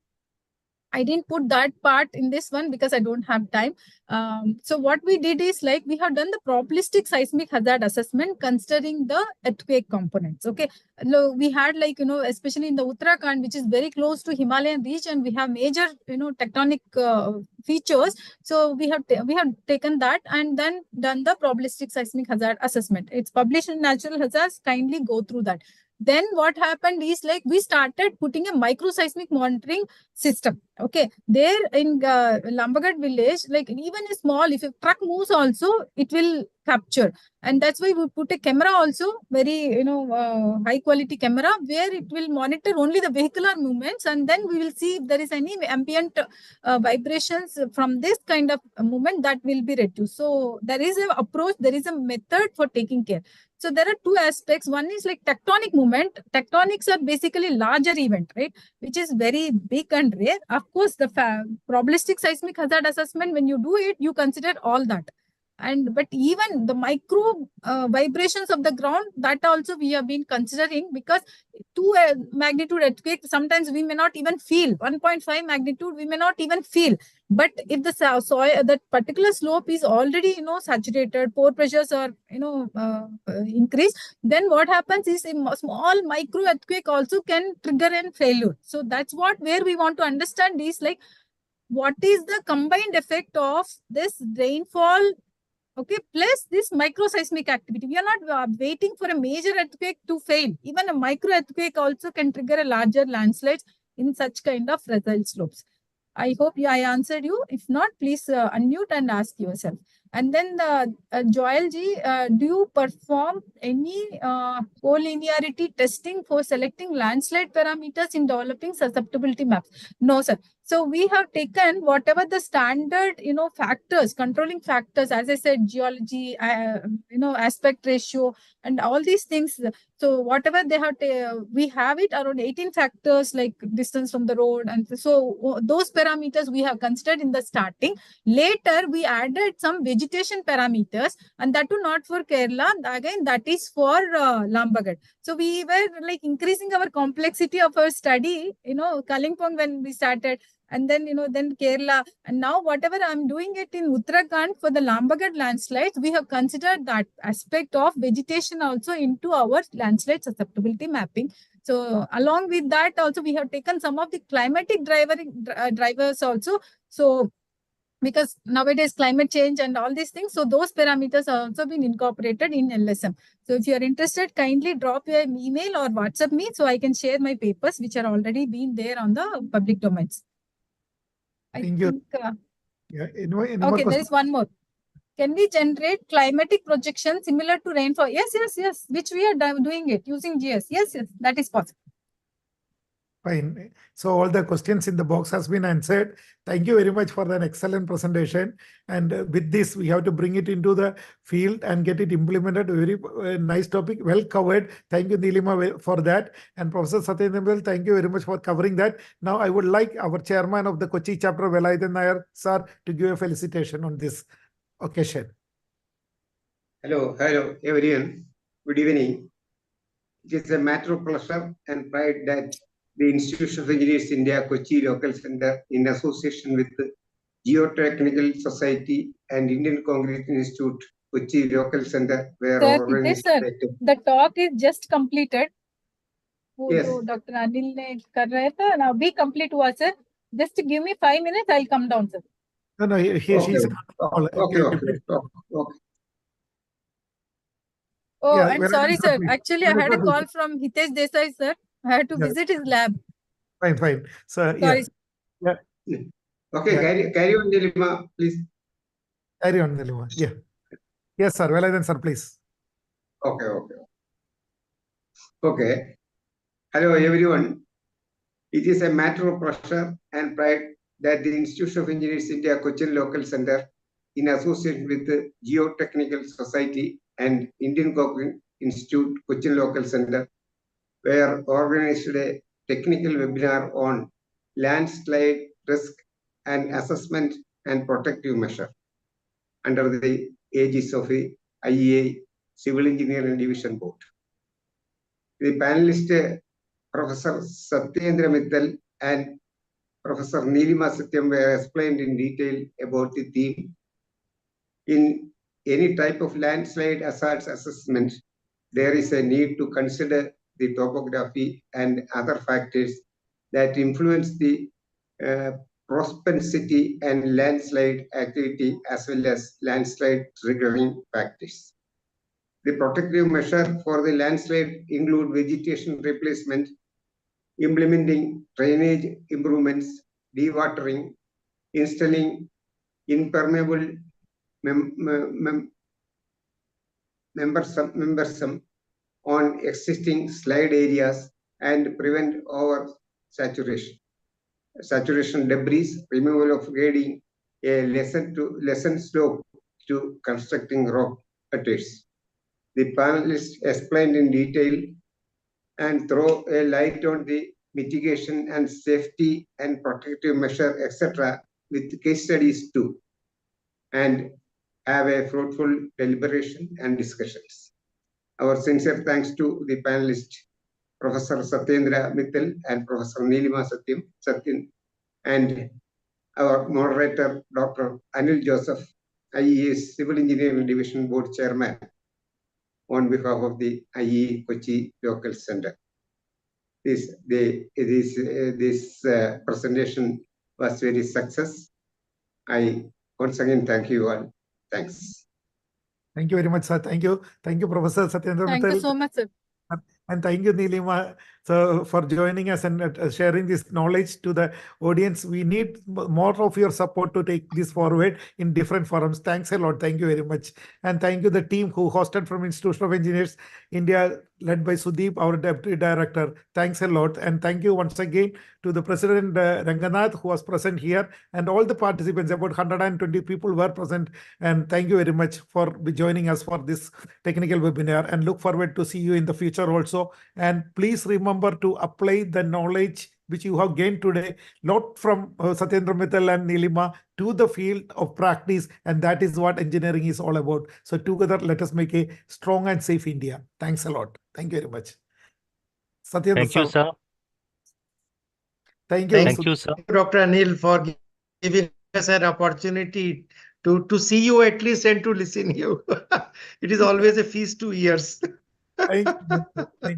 I didn't put that part in this one because I don't have time. So what we did is, like, we have done the probabilistic seismic hazard assessment considering the earthquake components. Okay, we had, like, especially in the Uttarakhand, which is very close to Himalayan region, we have major tectonic features. So we have taken that and then done the probabilistic seismic hazard assessment. It's published in Natural Hazards. Kindly go through that. Then what happened is, like, we started putting a microseismic monitoring system. Okay, there in Lambagat village, like, even a small, if a truck moves also, it will capture. And that's why we put a camera also, very high quality camera, where it will monitor only the vehicular movements, and then we will see if there is any ambient vibrations from this kind of movement, that will be reduced. So there is an approach, there is a method for taking care. So there are two aspects. One is like tectonic movement. Tectonics are basically larger event, right? Which is very big and rare. Of course, the probabilistic seismic hazard assessment, when you do it, you consider all that. But even the micro vibrations of the ground, that also we have been considering, because 2 magnitude earthquake, sometimes we may not even feel. 1.5 magnitude, we may not even feel. But if the soil, that particular slope is already, saturated, pore pressures are, increased, then what happens is a small micro earthquake also can trigger a failure. So that's where we want to understand is, like, what is the combined effect of this rainfall, okay, plus this microseismic activity. We are not waiting for a major earthquake to fail. Even a micro earthquake also can trigger a larger landslide in such kind of fragile slopes. I hope I answered you. If not, please unmute and ask yourself. And then Joel ji, do you perform any collinearity testing for selecting landslide parameters in developing susceptibility maps? No, sir. So we have taken whatever the standard, factors, controlling factors, as I said, geology, aspect ratio, and all these things. So whatever they have, we have it around 18 factors, like distance from the road. And so those parameters we have considered in the starting. Later, we added some vegetation parameters, and that too not for Kerala. Again, that is for Lambagat. So we were, like, increasing our complexity of our study, Kalimpong when we started, and then, then Kerala. And now whatever I'm doing it in Uttarakhand for the Lambagat landslides, we have considered that aspect of vegetation also into our landslide susceptibility mapping. So along with that also, we have taken some of the climatic drivers also. So because nowadays climate change and all these things, so those parameters have also been incorporated in LSM. So if you are interested, kindly drop your email or WhatsApp me, so I can share my papers which are already been there on the public domains. Thank you. Yeah, any more Okay, questions? there is one more. Can we generate climatic projection similar to rainfall? Yes. Which we are doing it using GS. Yes, that is possible. Fine. So all the questions in the box has been answered. Thank you very much for an excellent presentation. And with this, we have to bring it into the field and get it implemented. Very nice topic, well covered. Thank you, Nilima, for that. And Professor Satyendra, thank you very much for covering that. Now, I would like our chairman of the Kochi chapter, Velayathan Nair, sir, to give a felicitation on this occasion. Hello, everyone. Good evening. It is a matter of pleasure and pride that the Institution of Engineers India Kochi Local Center, in association with the Geotechnical Society and Indian Concrete Institute Kochi Local Center, were organized. Sir, the talk is just completed. Yes. Dr. Anil ne kar raha tha. Now be complete hua, sir. Just give me 5 minutes, I'll come down, sir. No, she's Okay. Oh, Yeah, and sorry, sir. Actually, I had a call from Hitesh Desai, sir. I had to visit his lab. Fine. So, Sorry. Yeah. Okay, carry on, Nilima, please. Carry on, Nilima. Yeah. Yes, sir. Well, then, sir, please. Okay. Okay. Hello, everyone. It is a matter of pleasure and pride that the Institute of Engineers India Cochin Local Center, in association with the Geotechnical Society and Indian Cochrane Institute Cochin Local Center, were organized a technical webinar on landslide risk and assessment and protective measure under the aegis of the IEA Civil Engineering Division Board. The panelists, Professor Satyendra Mittal and Professor Neelima Satyam, were explained in detail about the theme. In any type of landslide hazards assessment, there is a need to consider the topography and other factors that influence the propensity and landslide activity, as well as landslide triggering factors. The protective measure for the landslide include vegetation replacement, implementing drainage improvements, dewatering, installing impermeable membrane on existing slide areas and prevent over saturation debris, removal of grading, a lesson slope to constructing rock cutters. The panelists explained in detail and throw a light on the mitigation and safety and protective measure, etc., with case studies too, and have a fruitful deliberation and discussions. Our sincere thanks to the panelists, Professor Satyendra Mittal and Professor Neelima Satyam, and our moderator, Dr. Anil Joseph, IEA Civil Engineering Division Board Chairman, on behalf of the IEA Kochi Local Center. This presentation was very success. I once again thank you all. Thanks. Thank you very much, sir. Thank you, Professor Satyendra Thank you Mittal. so much, sir. And thank you, Neelima, so for joining us and sharing this knowledge to the audience. We need more of your support to take this forward in different forums. Thanks a lot. Thank you very much. And thank you, the team who hosted from Institute of Engineers India, led by Sudeep, our Deputy Director. Thanks a lot. And thank you once again to the President Ranganath, who was present here, and all the participants. About 120 people were present. And thank you very much for joining us for this technical webinar, and look forward to see you in the future also. And please remember to apply the knowledge which you have gained today, not from Satyendra Mittal and Neelima, to the field of practice. And that is what engineering is all about. So together, let us make a strong and safe India. Thanks a lot. Thank you very much. Satyendra, Thank you, sir. Thank you. Thank you, sir. Dr. Anil, for giving us an opportunity to see you at least and to listen you. It is always a feast to ears. Thank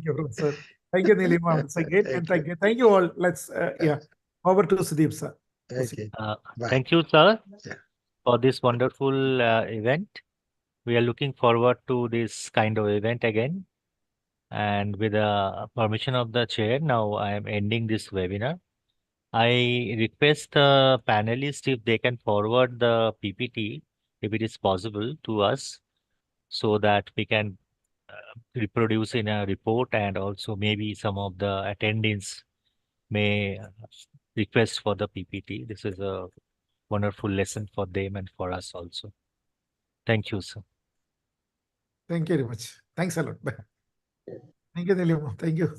you, Professor. Thank you, Neelima, once again. Thank you all. Let's, over to Sudeep, sir. Okay. Thank you, sir, Yeah. for this wonderful event. We are looking forward to this kind of event again. And with the permission of the chair, now I am ending this webinar. I request the panelists if they can forward the PPT, if it is possible, to us, so that we can reproduce in a report, and also maybe some of the attendees may request for the PPT. This is a wonderful lesson for them and for us also. Thank you, sir. Thank you very much. Thanks a lot. Bye. Thank you, Neelima. Thank you.